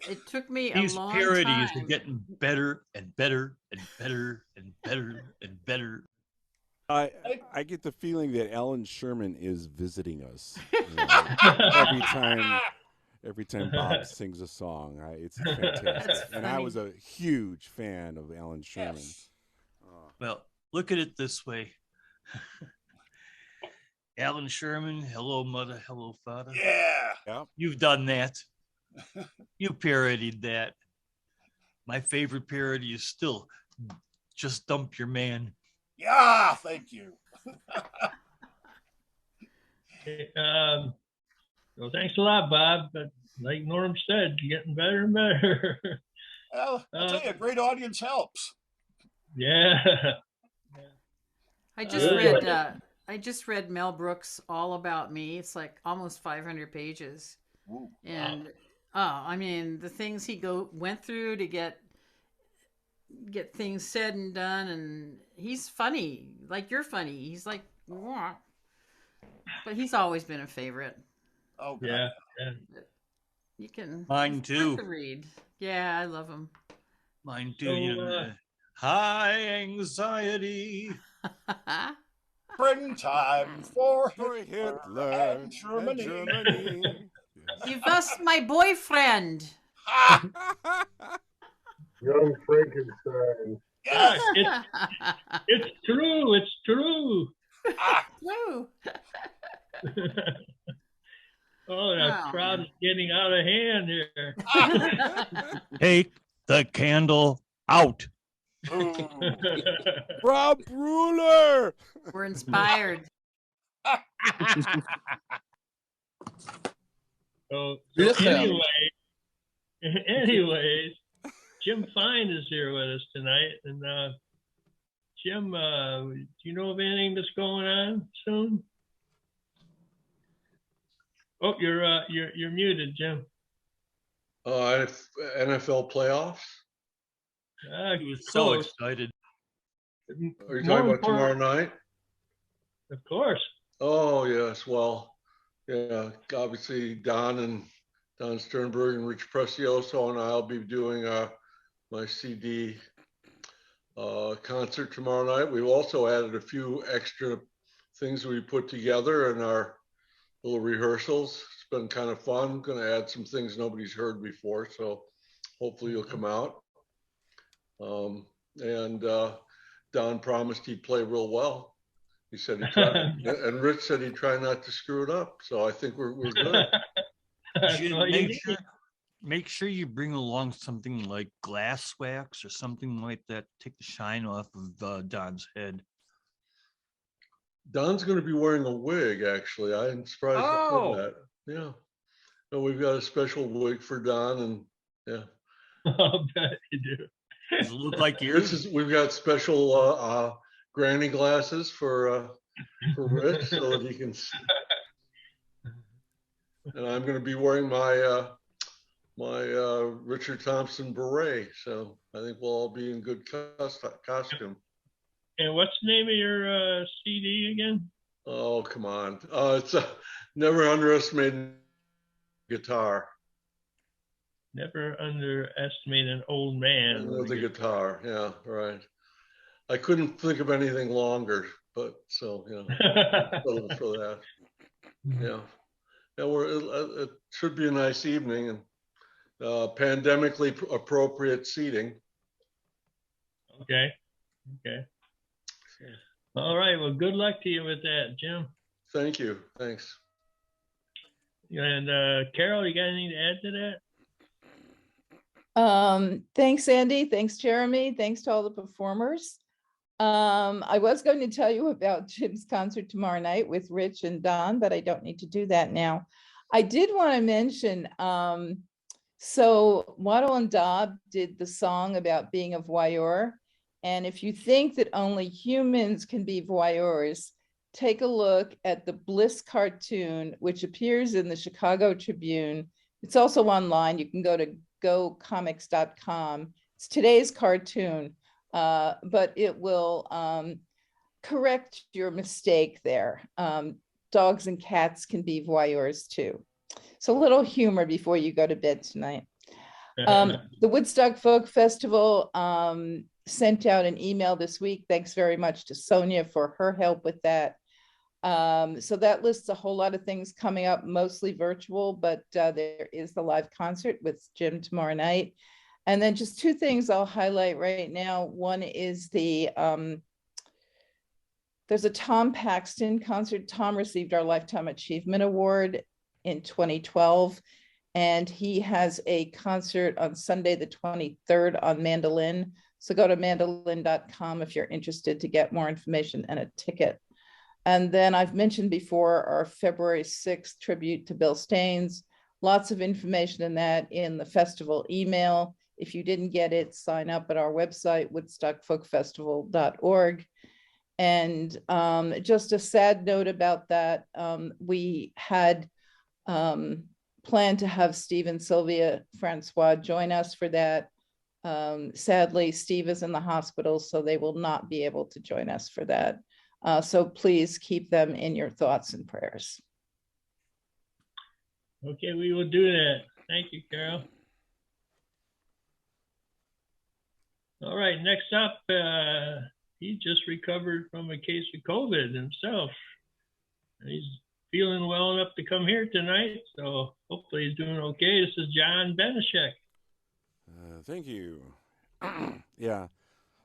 It took me These a long parodies time. are getting better and better and better and better and better. I get the feeling that Alan Sherman is visiting us every time Bob sings a song. It's fantastic, and I was a huge fan of Alan Sherman. Yes. Well, look at it this way. Alan Sherman, hello mother, hello father. Yeah. You've done that. You parodied that. My favorite parody is still Just Dump Your Man. Yeah, thank you. Well, thanks a lot, Bob. But like Norm said, you're getting better and better. Well, I'll tell you, a great audience helps. Yeah. I just read Mel Brooks' All About Me. It's like almost 500 pages. Ooh, and I mean, the things he went through to get things said and done, and he's funny, like you're funny. He's like, wah. But he's always been a favorite. Oh, God. Yeah. You can. Mine too. To read. Yeah, I love him. Mine too. High anxiety. Springtime for Hitler and Germany. Give us my boyfriend. Young Frankenstein. Yes. It's true. It's true. True. Oh, that crowd is getting out of hand here. Take the candle out. Rob Ruler. We're inspired. So anyways, Jim Fine is here with us tonight. And Jim, do you know of anything that's going on soon? Oh, you're muted, Jim. NFL playoffs. He was so excited. Are you talking about tomorrow night? Of course. Oh yes. Well, yeah. Obviously, Don Sternberg and Rich Precioso and I'll be doing my CD concert tomorrow night. We've also added a few extra things we put together in our little rehearsals. It's been kind of fun. I'm going to add some things nobody's heard before, so hopefully you'll come out. And Don promised he'd play real well. He said he'd try, and Rich said he'd try not to screw it up. So I think we're good. Make sure you bring along something like glass wax or something like that. Take the shine off of Don's head. Don's going to be wearing a wig, actually. I'm surprised to hear that. Yeah. No, we've got a special wig for Don, and yeah. I'll bet you do. Does it look like yours? We've got special granny glasses for Rich so that he can see. And I'm going to be wearing my Richard Thompson beret, so I think we'll all be in good costume. And what's the name of your CD again? Oh, come on. It's Never Underestimate Guitar. Never underestimate an old man with a guitar. Yeah, right. I couldn't think of anything longer, but so, you know, for that. Yeah. Yeah, it should be a nice evening and pandemically appropriate seating. Okay. All right. Well, good luck to you with that, Jim. Thank you. Thanks. And Carol, you got anything to add to that? Thanks, Andy. Thanks, Jeremy. Thanks to all the performers. I was going to tell you about Jim's concert tomorrow night with Rich and Don, but I don't need to do that now. I did want to mention, so Wattle and Daub did the song about being a voyeur. And if you think that only humans can be voyeurs, take a look at the Bliss cartoon, which appears in the Chicago Tribune. It's also online. You can go to gocomics.com. It's today's cartoon, but it will correct your mistake there. Dogs and cats can be voyeurs too. So a little humor before you go to bed tonight. The Woodstock Folk Festival sent out an email this week. Thanks very much to Sonia for her help with that. So that lists a whole lot of things coming up, mostly virtual, but there is the live concert with Jim tomorrow night. And then just two things I'll highlight right now. One is there's a Tom Paxton concert. Tom received our Lifetime Achievement Award in 2012. And he has a concert on Sunday, the 23rd on mandolin. So go to mandolin.com if you're interested to get more information and a ticket. And then I've mentioned before our February 6th tribute to Bill Staines. Lots of information in that in the festival email. If you didn't get it, sign up at our website, woodstockfolkfestival.org. And just a sad note about that, we had planned to have Steve and Sylvia Francois join us for that. Sadly, Steve is in the hospital, so they will not be able to join us for that. So please keep them in your thoughts and prayers. Okay, we will do that. Thank you, Carol. All right, next up, he just recovered from a case of COVID himself. He's feeling well enough to come here tonight, so hopefully he's doing okay. This is John Benischek. Thank you. Yeah,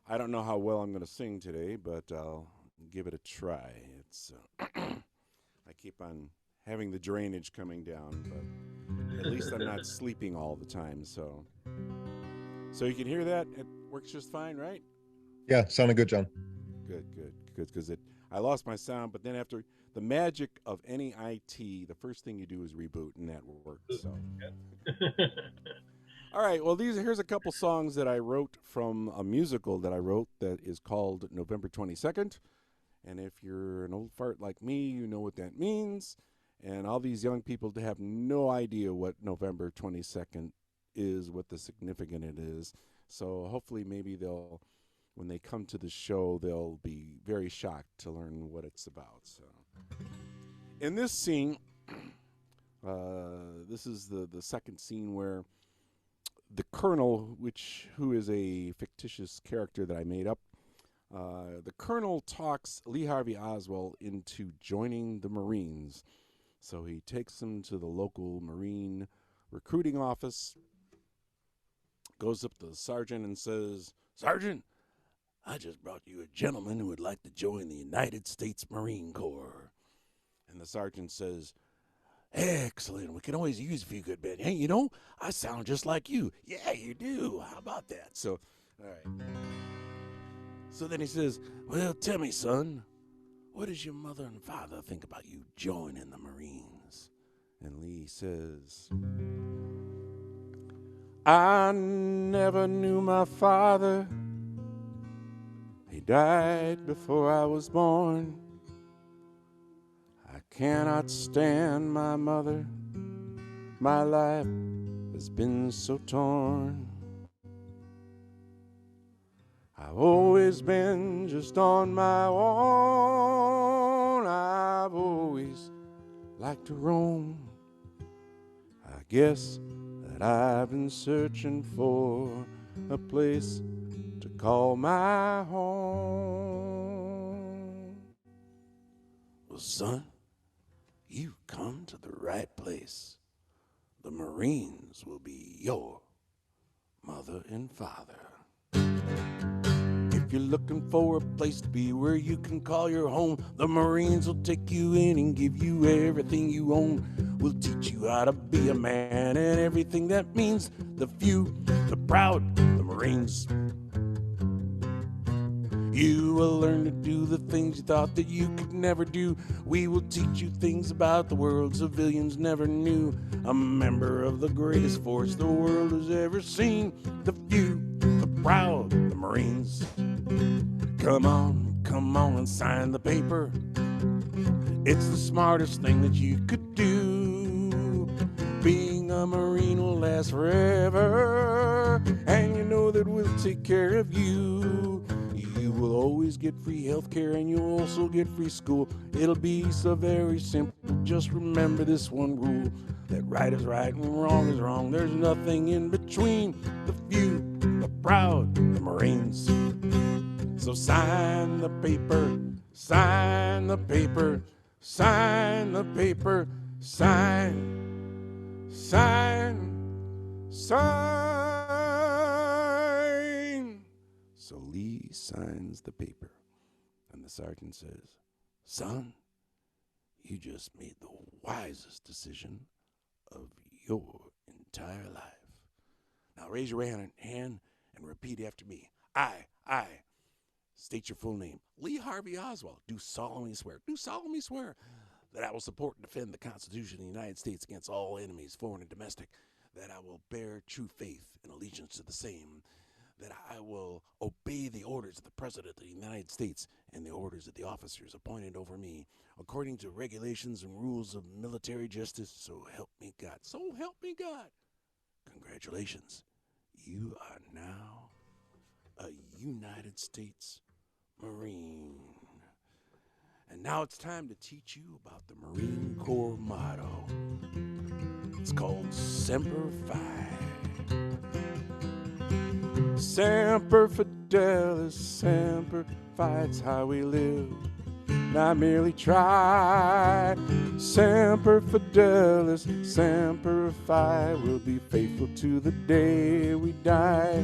I don't know how well I'm going to sing today, but I'll give it a try. It's I keep on having the drainage coming down, but at least I'm not sleeping all the time. So you can hear that. It works just fine, right? Yeah, sounded good, John. Good. Because I lost my sound, but then after the magic of any IT, the first thing you do is reboot, and that works. So. All right, well, here's a couple songs that I wrote from a musical that I wrote that is called November 22nd. And if you're an old fart like me, you know what that means. And all these young people to have no idea what November 22nd is, what the significant it is. So hopefully maybe they'll, when they come to the show, they'll be very shocked to learn what it's about. So in this scene, this is the second scene where the Colonel, who is a fictitious character that I made up, the Colonel talks Lee Harvey Oswald into joining the Marines. So he takes him to the local Marine recruiting office, goes up to the sergeant and says, "Sergeant, I just brought you a gentleman who would like to join the United States Marine Corps." And the sergeant says, "Excellent. We can always use a few good men. Hey, you know, I sound just like you." "Yeah, you do. How about that?" So, all right. So then he says, "Well, tell me, son, what does your mother and father think about you joining the Marines?" And Lee says, "I never knew my father. He died before I was born. I cannot stand my mother. My life has been so torn. I've always been just on my own. I've always liked to roam. I guess that I've been searching for a place to call my home." "Well, son, you've come to the right place. The Marines will be your mother and father. If you're looking for a place to be where you can call your home, the Marines will take you in and give you everything you own. We'll teach you how to be a man and everything that means. The few, the proud, the Marines. You will learn to do the things you thought that you could never do. We will teach you things about the world civilians never knew. A member of the greatest force the world has ever seen. The few, the proud, the Marines. Come on and sign the paper. It's the smartest thing that you could do. Being a Marine will last forever, and you know that we'll take care of you. You will always get free health care, and you'll also get free school. It'll be so very simple. Just remember this one rule, that right is right and wrong is wrong. There's nothing in between. The few, the proud, the Marines. So sign the paper, sign the paper, sign the paper, sign, sign, sign. So Lee signs the paper, and the sergeant says, "Son, you just made the wisest decision of your entire life. Now raise your hand and repeat after me. I state your full name. Lee Harvey Oswald. Do solemnly swear that I will support and defend the Constitution of the United States against all enemies, foreign and domestic, that I will bear true faith and allegiance to the same, that I will obey the orders of the President of the United States and the orders of the officers appointed over me, according to regulations and rules of military justice, so help me God. So help me God. Congratulations. You are now a United States Marine. And now it's time to teach you about the Marine Corps motto. It's called Semper Fi. Semper Fidelis, Semper Fi, it's how we live, not merely try. Semper Fidelis, Semper Fi, we'll be faithful to the day we die.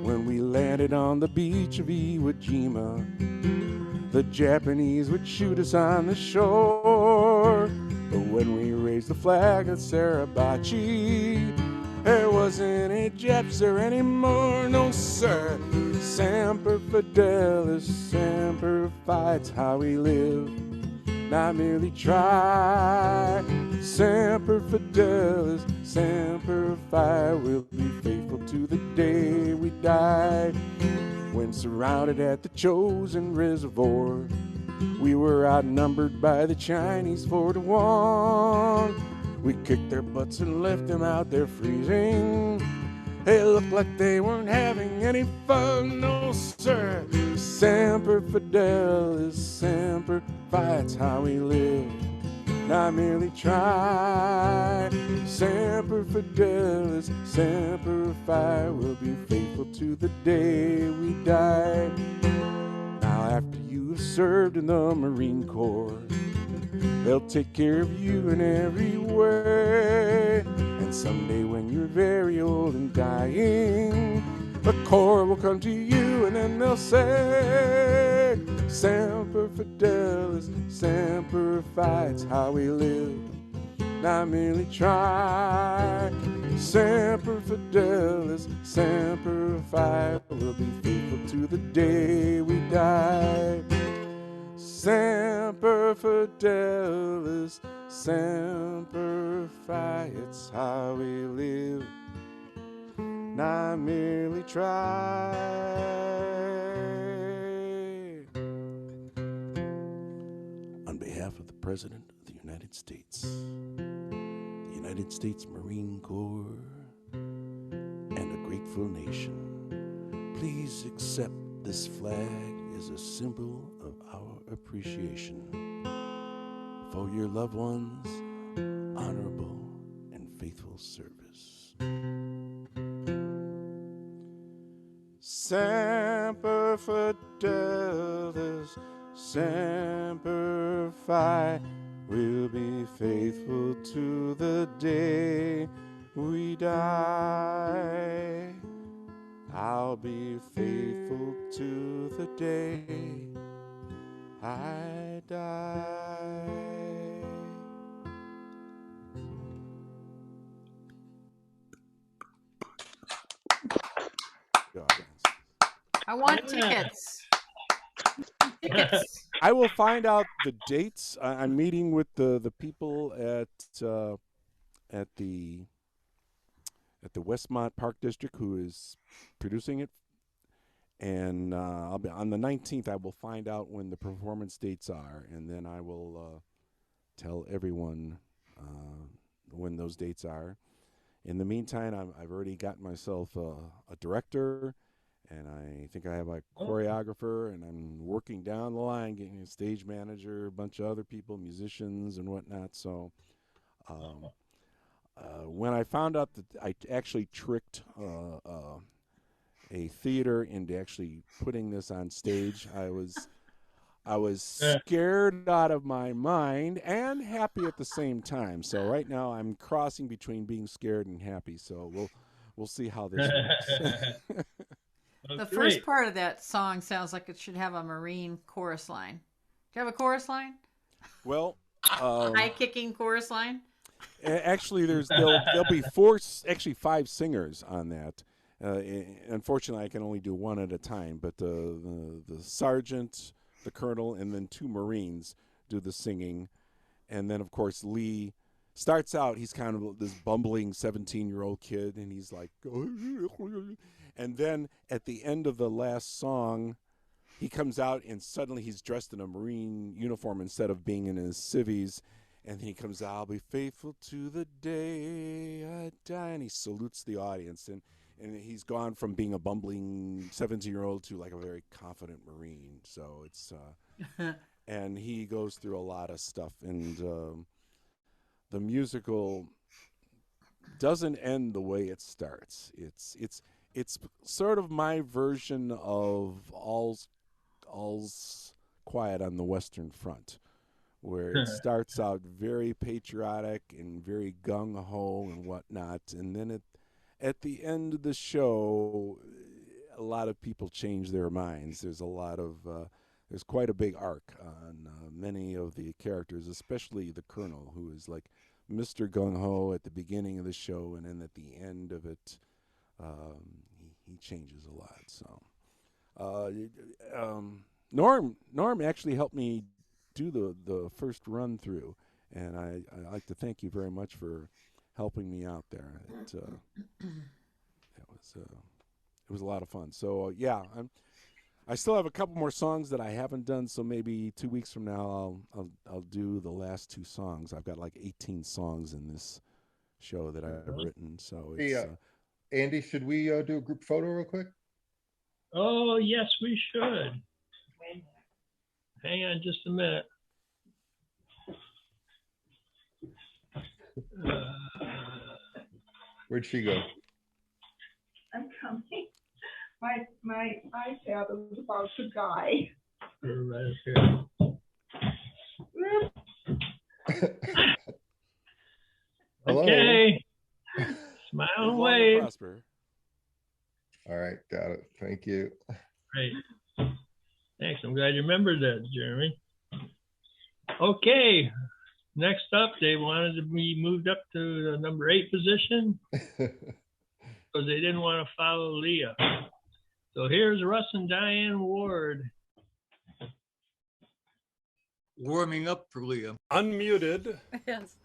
When we landed on the beach of Iwo Jima, the Japanese would shoot us on the shore. But when we raised the flag at Suribachi, there wasn't any Japs there anymore, no sir. Semper Fidelis, Semper Fi, it's how we live, not merely try. Semper Fidelis, Semper Fi, we'll be faithful to the day we die. When surrounded at the chosen reservoir, We were outnumbered by the Chinese 4-1. We kicked their butts and left them out there freezing. They looked like they weren't having any fun, no sir. Semper Fidelis, Semper Fi, it's how we live. Not merely try. Semper Fidelis, Semper Fi, we'll be faithful to the day we die. Now after you have served in the Marine Corps, they'll take care of you in every way. And someday when you're very old and dying, the Corps will come to you and then they'll say, Semper Fidelis, Semper Fi, it's how we live, not merely try. Semper Fidelis, Semper Fi, we'll be faithful to the day we die. Semper Fidelis, Semper Fi, it's how we live, not merely try. On behalf of the President of the United States, the United States Marine Corps, and a grateful nation, please accept this flag as a symbol of our appreciation for your loved ones' honorable and faithful service. Semper Fidelis, Semper Fi, we'll be faithful to the day we die. I'll be faithful to the day I die. I want tickets. Tickets. I will find out the dates. I'm meeting with the people at the Westmont Park District who is producing it, and I'll be on the 19th. I will find out when the performance dates are, and then I will tell everyone when those dates are. In the meantime, I've already got myself a director, and I think I have a choreographer, and I'm working down the line, getting a stage manager, a bunch of other people, musicians and whatnot. So when I found out that I actually tricked a theater into actually putting this on stage, I was scared out of my mind and happy at the same time. So right now I'm crossing between being scared and happy. So we'll see how this works. The first part of that song sounds like it should have a Marine chorus line. Do you have a chorus line? Well, high kicking chorus line. Actually, there'll be five singers on that. Unfortunately, I can only do one at a time. But the sergeant, the colonel, and then 2 Marines do the singing, and then of course Lee starts out. He's kind of this bumbling 17-year-old kid, and he's like, and then at the end of the last song, he comes out and suddenly he's dressed in a Marine uniform instead of being in his civvies. And he comes out, I'll be faithful to the day I die. And he salutes the audience. And he's gone from being a bumbling 17-year-old to like a very confident Marine. So it's, and he goes through a lot of stuff. And the musical doesn't end the way it starts. It's sort of my version of All's Quiet on the Western Front, where it starts out very patriotic and very gung-ho and whatnot, and then at the end of the show, a lot of people change their minds. There's quite a big arc on many of the characters, especially the colonel, who is like Mr. Gung-ho at the beginning of the show, and then at the end of it, he changes a lot. So Norm actually helped me do the first run through, and I like to thank you very much for helping me out there. It was a lot of fun. So yeah, I still have a couple more songs that I haven't done, so maybe 2 weeks from now I'll do the last 2 songs. I've got like 18 songs in this show that I've written, so it's. Hey, Andy, should we do a group photo real quick? Oh, yes, we should. Hang on just a minute. Where'd she go? I'm coming. My iPad is about to die. Right up here. Hello. Okay. Smile and wave. Prosper. All right, got it. Thank you. Great. Thanks. I'm glad you remembered that, Jeremy. Okay. Next up, they wanted to be moved up to the number 8 position because they didn't want to follow Lia. So here's Russ and Diane Ward. Warming up for Lia. Unmuted. Yes.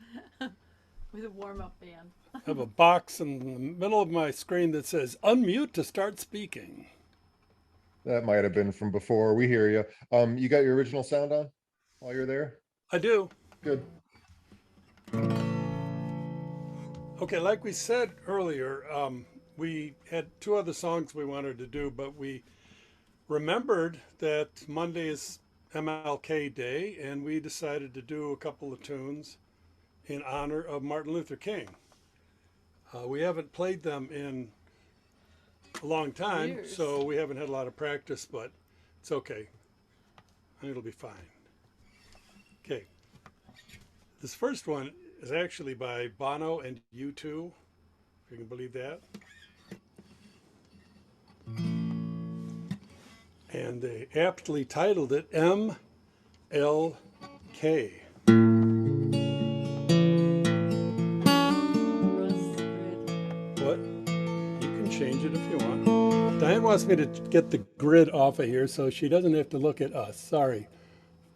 With a warm-up band. I have a box in the middle of my screen that says unmute to start speaking. That might have been from before. We hear you. You got your original sound on while you're there? I do. Good. Okay, like we said earlier, we had 2 other songs we wanted to do, but we remembered that Monday is MLK Day, and we decided to do a couple of tunes in honor of Martin Luther King. We haven't played them in a long time, Years. so we haven't had a lot of practice, but it's okay. It'll be fine. Okay. This first one is actually by Bono and U2, if you can believe that. And they aptly titled it MLK. What? You can change it if you want. Diane wants me to get the grid off of here so she doesn't have to look at us. Sorry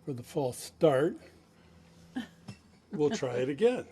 for the false start. We'll try it again.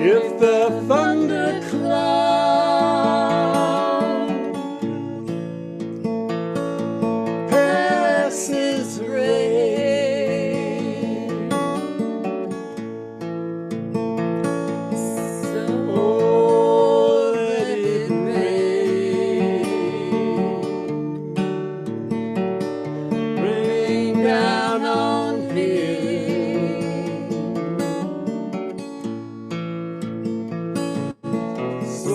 If the thundercloud passes rain, oh, let it rain down on me. So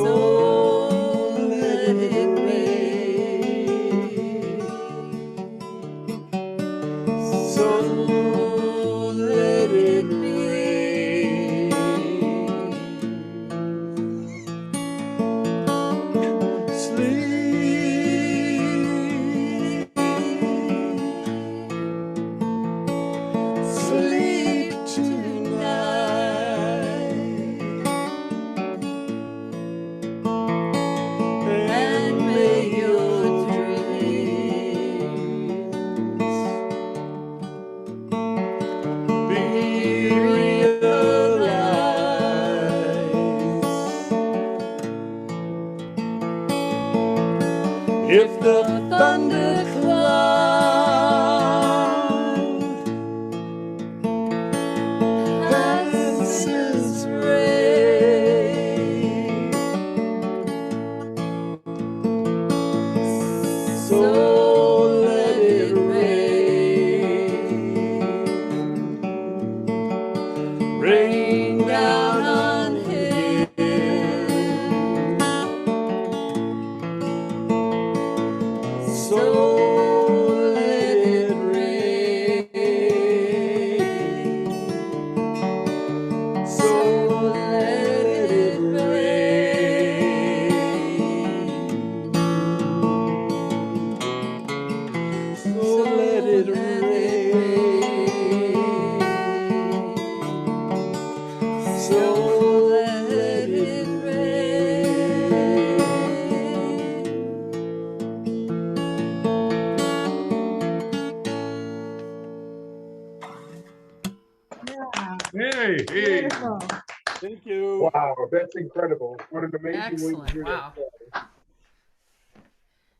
Hey, hey. Beautiful. Thank you. Wow, that's incredible. What an amazing way to Excellent. hear Wow. that.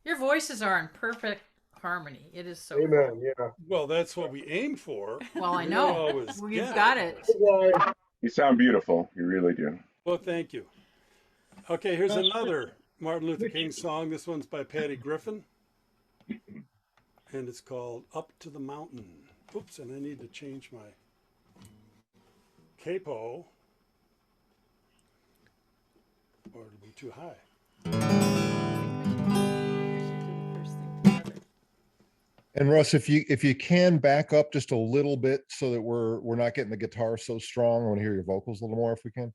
Your voices are in perfect harmony. It is so Amen. Yeah. Well, that's what we aim for. Well, I We know. don't always Well, get you've got it. You sound beautiful. You really do. Well, thank you. Okay, here's another Martin Luther King song. This one's by Patty Griffin. And it's called Up to the Mountain. Oops, and I need to change my capo or it'll be too high. And Russ, if you can back up just a little bit so that we're not getting the guitar so strong. I want to hear your vocals a little more if we can.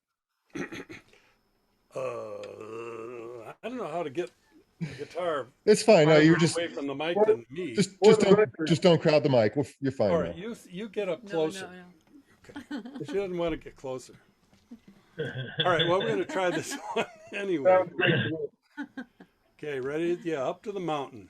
I don't know how to get the guitar. It's fine. No, you were farther just away from the mic than me. just don't crowd the mic. You're fine. All now. right, you get up closer. Okay. She doesn't want to get closer. All right, well, we're going to try this one anyway. Okay, ready? Yeah, Up to the Mountain.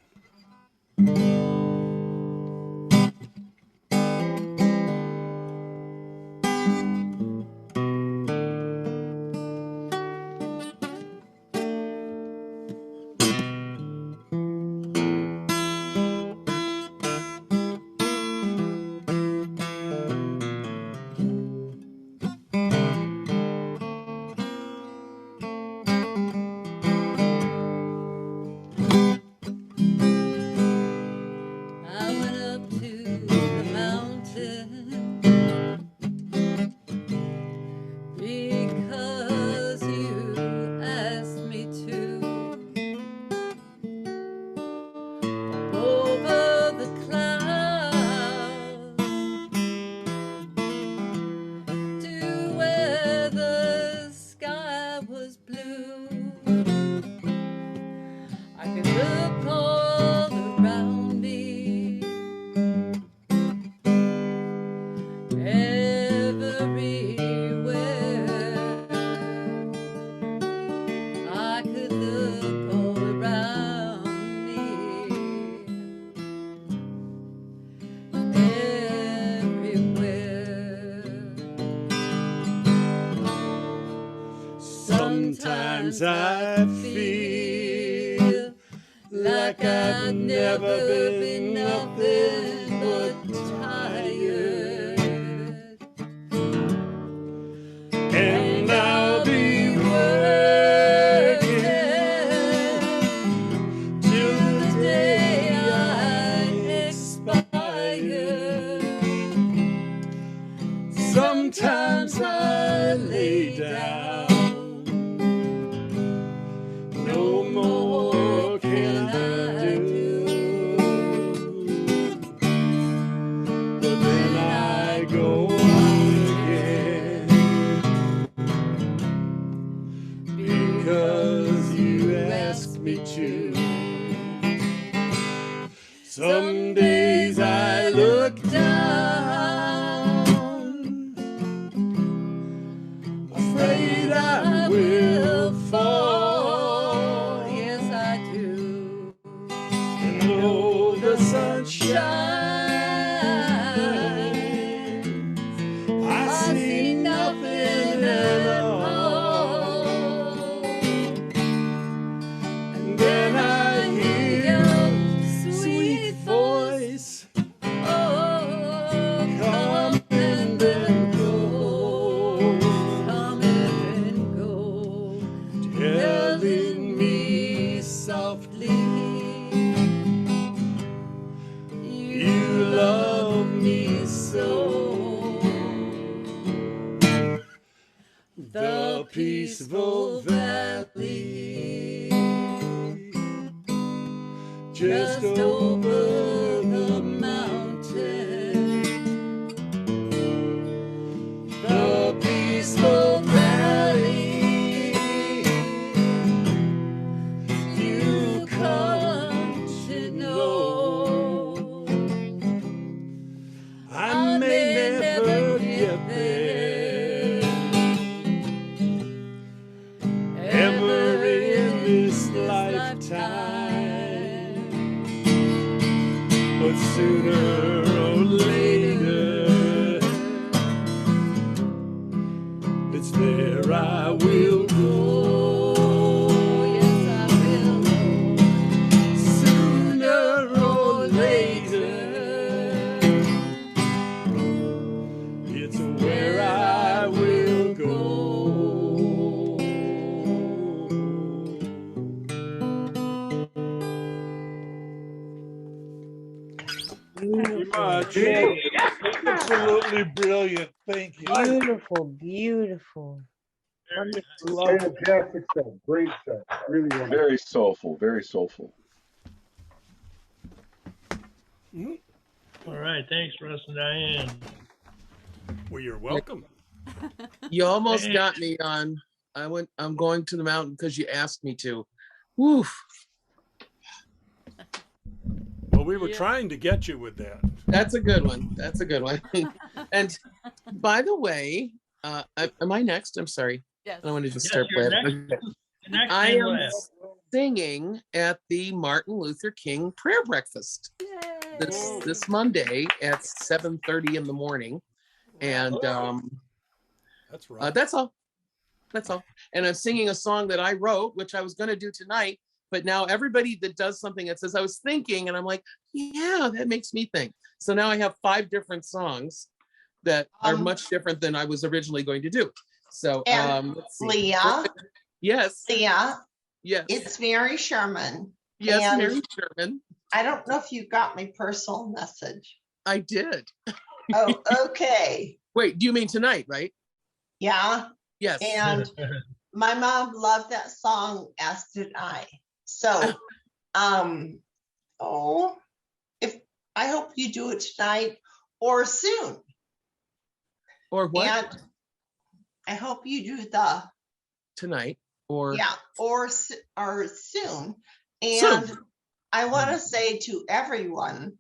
I went up to the mountain because you asked me to. Over the clouds to where the sky was blue. I could look all around me, everywhere. I could look all around me, everywhere. Sometimes I feel like I've never been nothing but tired. And I'll be working till the day I expire. Sometimes I lay down. No more can I do. But then I go on again because you asked me to. Some days I look down, afraid I will fall. Yes, I do. And though the sun shines, I see nothing at all. And then I hear your sweet voice, come and then go, telling me softly you love me so. The peaceful valley just over the mountain. The peaceful valley you come to know. I may never get there, ever in this lifetime, Brilliant. Absolutely brilliant. Thank you. Beautiful, beautiful. Fantastic stuff. Great stuff. Really wonderful. Very soulful, very soulful. All right. Thanks, Russ and Diane. Well, you're welcome. You almost Thanks. got me on. I'm going to the mountain because you asked me to. Woof. Well, we were trying to get you with that. That's a good one. That's a good one. And by the way, am I next? I'm sorry. Yes. I don't want to just Yes, start you're blabbing. next. Okay. Next I and am last. singing at the Martin Luther King prayer breakfast this Monday at 7:30 in the morning, and That's right. that's all. That's all. And I'm singing a song that I wrote, which I was going to do tonight, but now everybody that does something that says I was thinking, and I'm like, yeah, that makes me think. So now I have 5 different songs that are much different than I was originally going to do. So let's see. Leah. Yes. Leah. Yes. It's Mary Sherman. Yes, and Mary Sherman. I don't know if you got my personal message. I did. Oh, okay. Wait, do you mean tonight, right? Yeah. Yes. And my mom loved that song, as did I. So, if I hope you do it tonight or soon. Or what? And I hope you do the Tonight or or soon. And Soon. I want to say to everyone,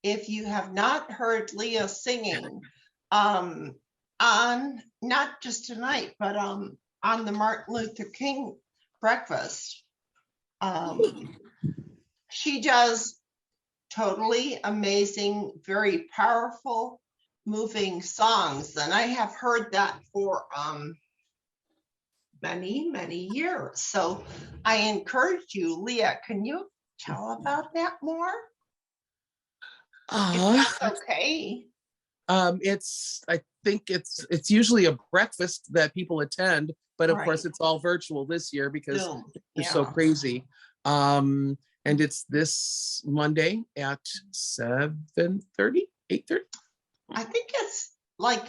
if you have not heard Leah singing, on not just tonight, but on the Martin Luther King breakfast, she does totally amazing, very powerful, moving songs, and I have heard that for many years. So I encourage you, Leah, can you tell about that more? If that's okay. I think it's usually a breakfast that people attend, but of course it's all virtual this year because Zoom, it's so crazy. And it's this Monday at 7:30, 8:30. I think it's like,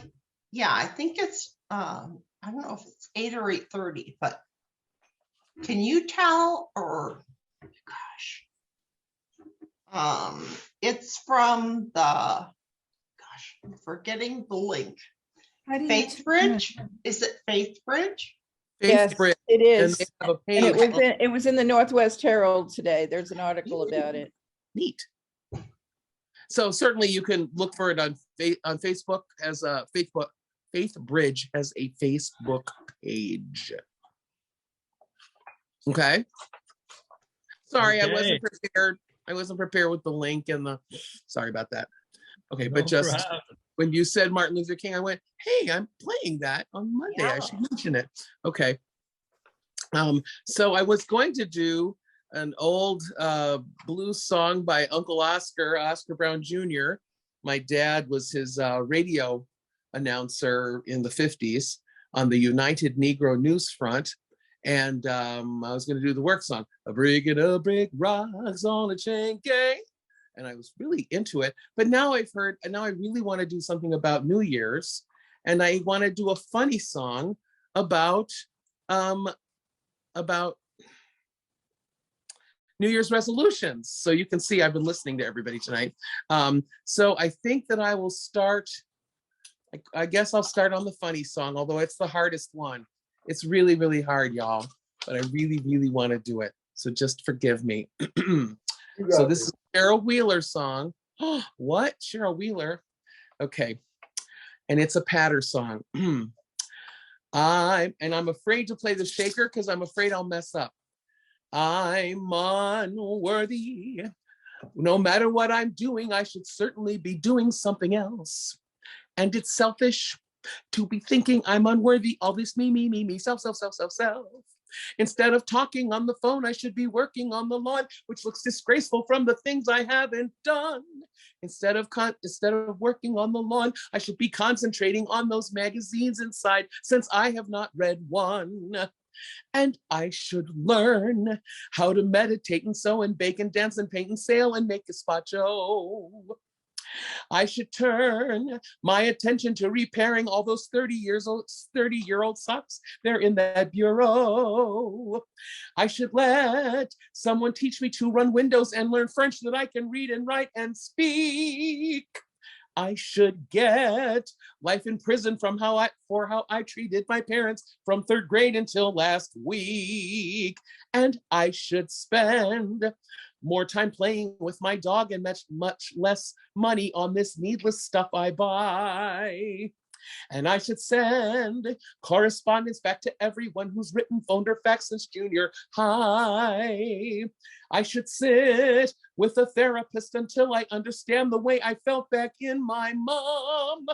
I think it's I don't know if it's 8 or 8:30, but can you tell, or it's from the, I'm forgetting the link. Faith Bridge? Is it Faith Bridge? Yes, Bridge, it is. and they have a And page. it was in the Northwest Herald today. There's an article about it. Neat. So certainly you can look for it on Facebook as a Faith Bridge has a Facebook page. Okay. Sorry, I wasn't prepared. I wasn't prepared with the link and sorry about that. Okay, but just when you said Martin Luther King, I went, hey, I'm playing that on Monday. I should mention it. Okay. So I was going to do an old blues song by Uncle Oscar Brown Jr. My dad was his radio announcer in the 50s on the United Negro News Front. And I was going to do the work song, a brick rocks on a chain gang. And I was really into it. But now I really want to do something about New Year's. And I want to do a funny song about New Year's resolutions. So you can see I've been listening to everybody tonight. So I think that I will start, I guess I'll start on the funny song, although it's the hardest one. It's really, really hard, y'all, but I really, really want to do it. So just forgive me. So this is Cheryl Wheeler's song. What? Cheryl Wheeler? Okay. And it's a patter song. I'm afraid to play the shaker because I'm afraid I'll mess up. I'm unworthy. No matter what I'm doing, I should certainly be doing something else. And it's selfish to be thinking I'm unworthy. All this me, self. Instead of talking on the phone, I should be working on the lawn, which looks disgraceful from the things I haven't done. Instead of working on the lawn, I should be concentrating on those magazines inside, since I have not read one. And I should learn how to meditate and sew and bake and dance and paint and sail and make gazpacho. I should turn my attention to repairing all those 30-year-old socks. They're in that bureau. I should let someone teach me to run windows and learn French so that I can read and write and speak. I should get life in prison for how I treated my parents from 3rd grade until last week. And I should spend more time playing with my dog and much less money on this needless stuff I buy. And I should send correspondence back to everyone who's written, phoned, or faxed since junior high. I should sit with a therapist until I understand the way I felt back in my mom.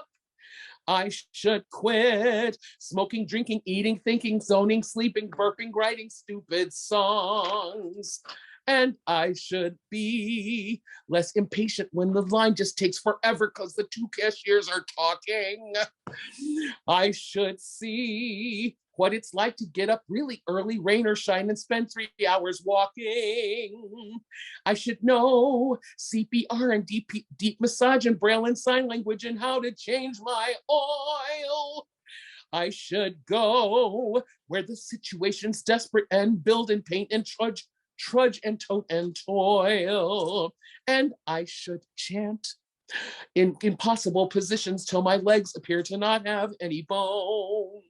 I should quit smoking, drinking, eating, thinking, zoning, sleeping, burping, writing stupid songs. And I should be less impatient when the line just takes forever because the 2 cashiers are talking. I should see what it's like to get up really early, rain or shine, and spend 3 hours walking. I should know CPR and deep massage and Braille and sign language and how to change my oil. I should go where the situation's desperate and build and paint and trudge and tote and toil. And I should chant in impossible positions till my legs appear to not have any bones.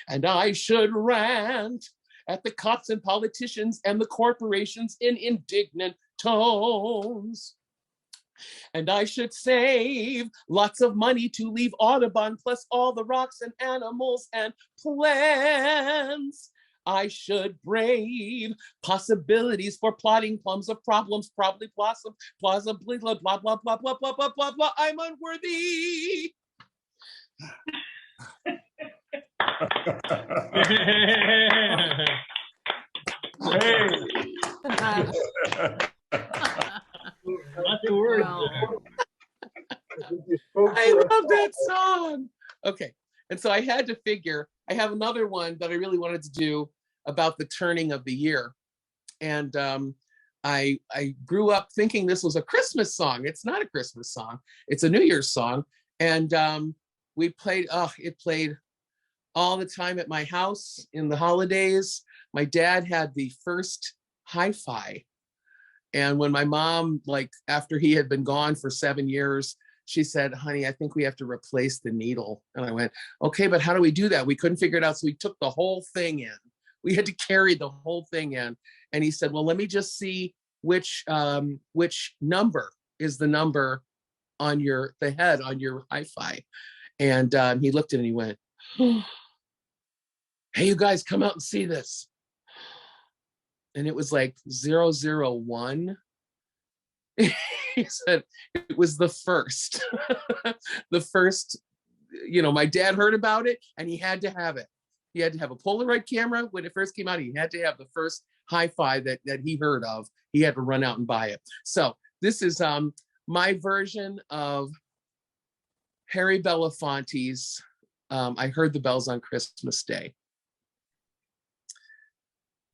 And I should rant at the cops and politicians and the corporations in indignant tones. And I should save lots of money to leave Audubon, plus all the rocks and animals and plants. I should brave possibilities for plotting plums of problems, probably blossom, plausibly, blah, blah, blah, blah, blah, blah, blah, blah, blah. I'm unworthy. Lots of words. I love that song. Okay. And so I had to figure, I have another one that I really wanted to do about the turning of the year. And I grew up thinking this was a Christmas song. It's not a Christmas song. It's a New Year's song. And it played all the time at my house in the holidays. My dad had the first hi-fi. And when my mom, after he had been gone for 7 years, she said, honey, I think we have to replace the needle. And I went, okay, but how do we do that? We couldn't figure it out. So we took the whole thing in. We had to carry the whole thing in. And he said, well, let me just see which number is the number on the head on your hi-fi. And he looked at it and he went, hey, you guys, come out and see this. And it was like 001. He said it was the first. The first, my dad heard about it and he had to have it. He had to have a Polaroid camera when it first came out. He had to have the first hi-fi that he heard of. He had to run out and buy it. So this is my version of Harry Belafonte's I Heard the Bells on Christmas Day.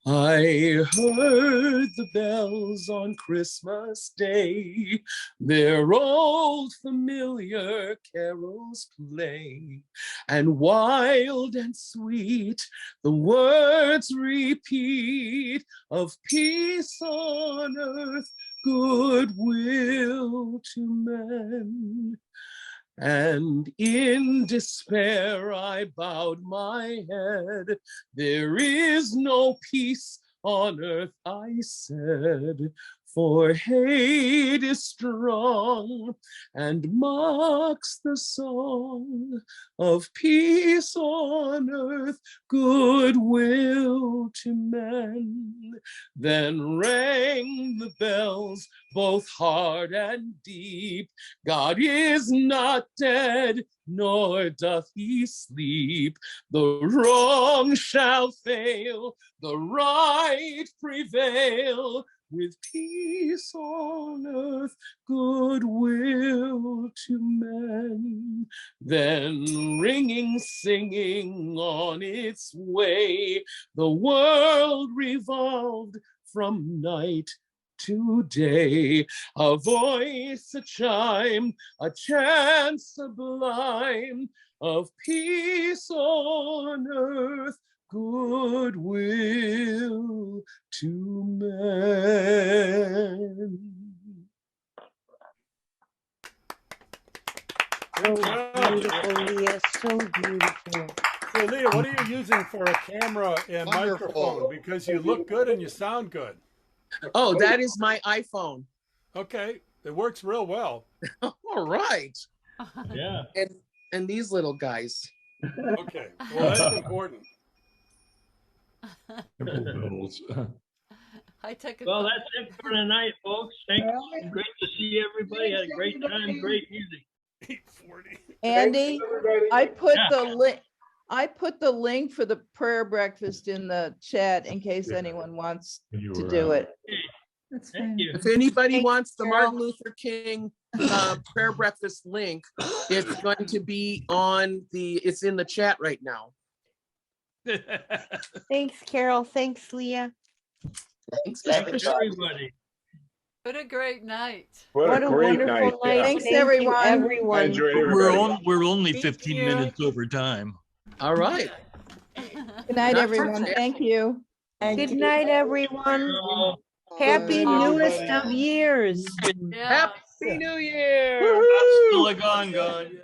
I heard the bells on Christmas Day, their old familiar carols play, and wild and sweet the words repeat of peace on earth, goodwill to men. And in despair I bowed my head. There is no peace on earth, I said, for hate is strong and mocks the song of peace on earth, goodwill to men. Then rang the bells both hard and deep. God is not dead, nor doth he sleep. The wrong shall fail, the right prevail. With peace on earth, goodwill to men. Then ringing, singing on its way, the world revolved from night today. A voice, a chime, a chant sublime of peace on earth, goodwill to men. So beautiful, Leah, so beautiful. So Leah, what are you using for a camera and Wonderful. microphone? Because you look good and you sound good. Oh, that is my iPhone. Okay, it works real well. All right. Yeah. And these little guys. Okay, well that's important. I took a Well, that's it for tonight, folks. Thanks. Great to see everybody. Had a great time. Great music. 8:40. Andy, I put Yeah. the link. I put the link for the prayer breakfast in the chat in case anyone wants to do it. That's Thank fine. you. If anybody Thanks, wants the Carol. Martin Luther King prayer breakfast link, it's going to be it's in the chat right now. Thanks, Carol. Thanks, Leah. Thanks, Thanks, everybody. What a great night. What a great wonderful night, night. yeah. Thanks, Thank you, everyone. I everyone. enjoyed We're everybody. only Thank 15 you. minutes over time. All right. Good night, Not everyone. too bad. Thank you. Good night, everyone. So, Happy Good night, newest everybody. of years. Yeah. Happy New Year. Hasta la gone.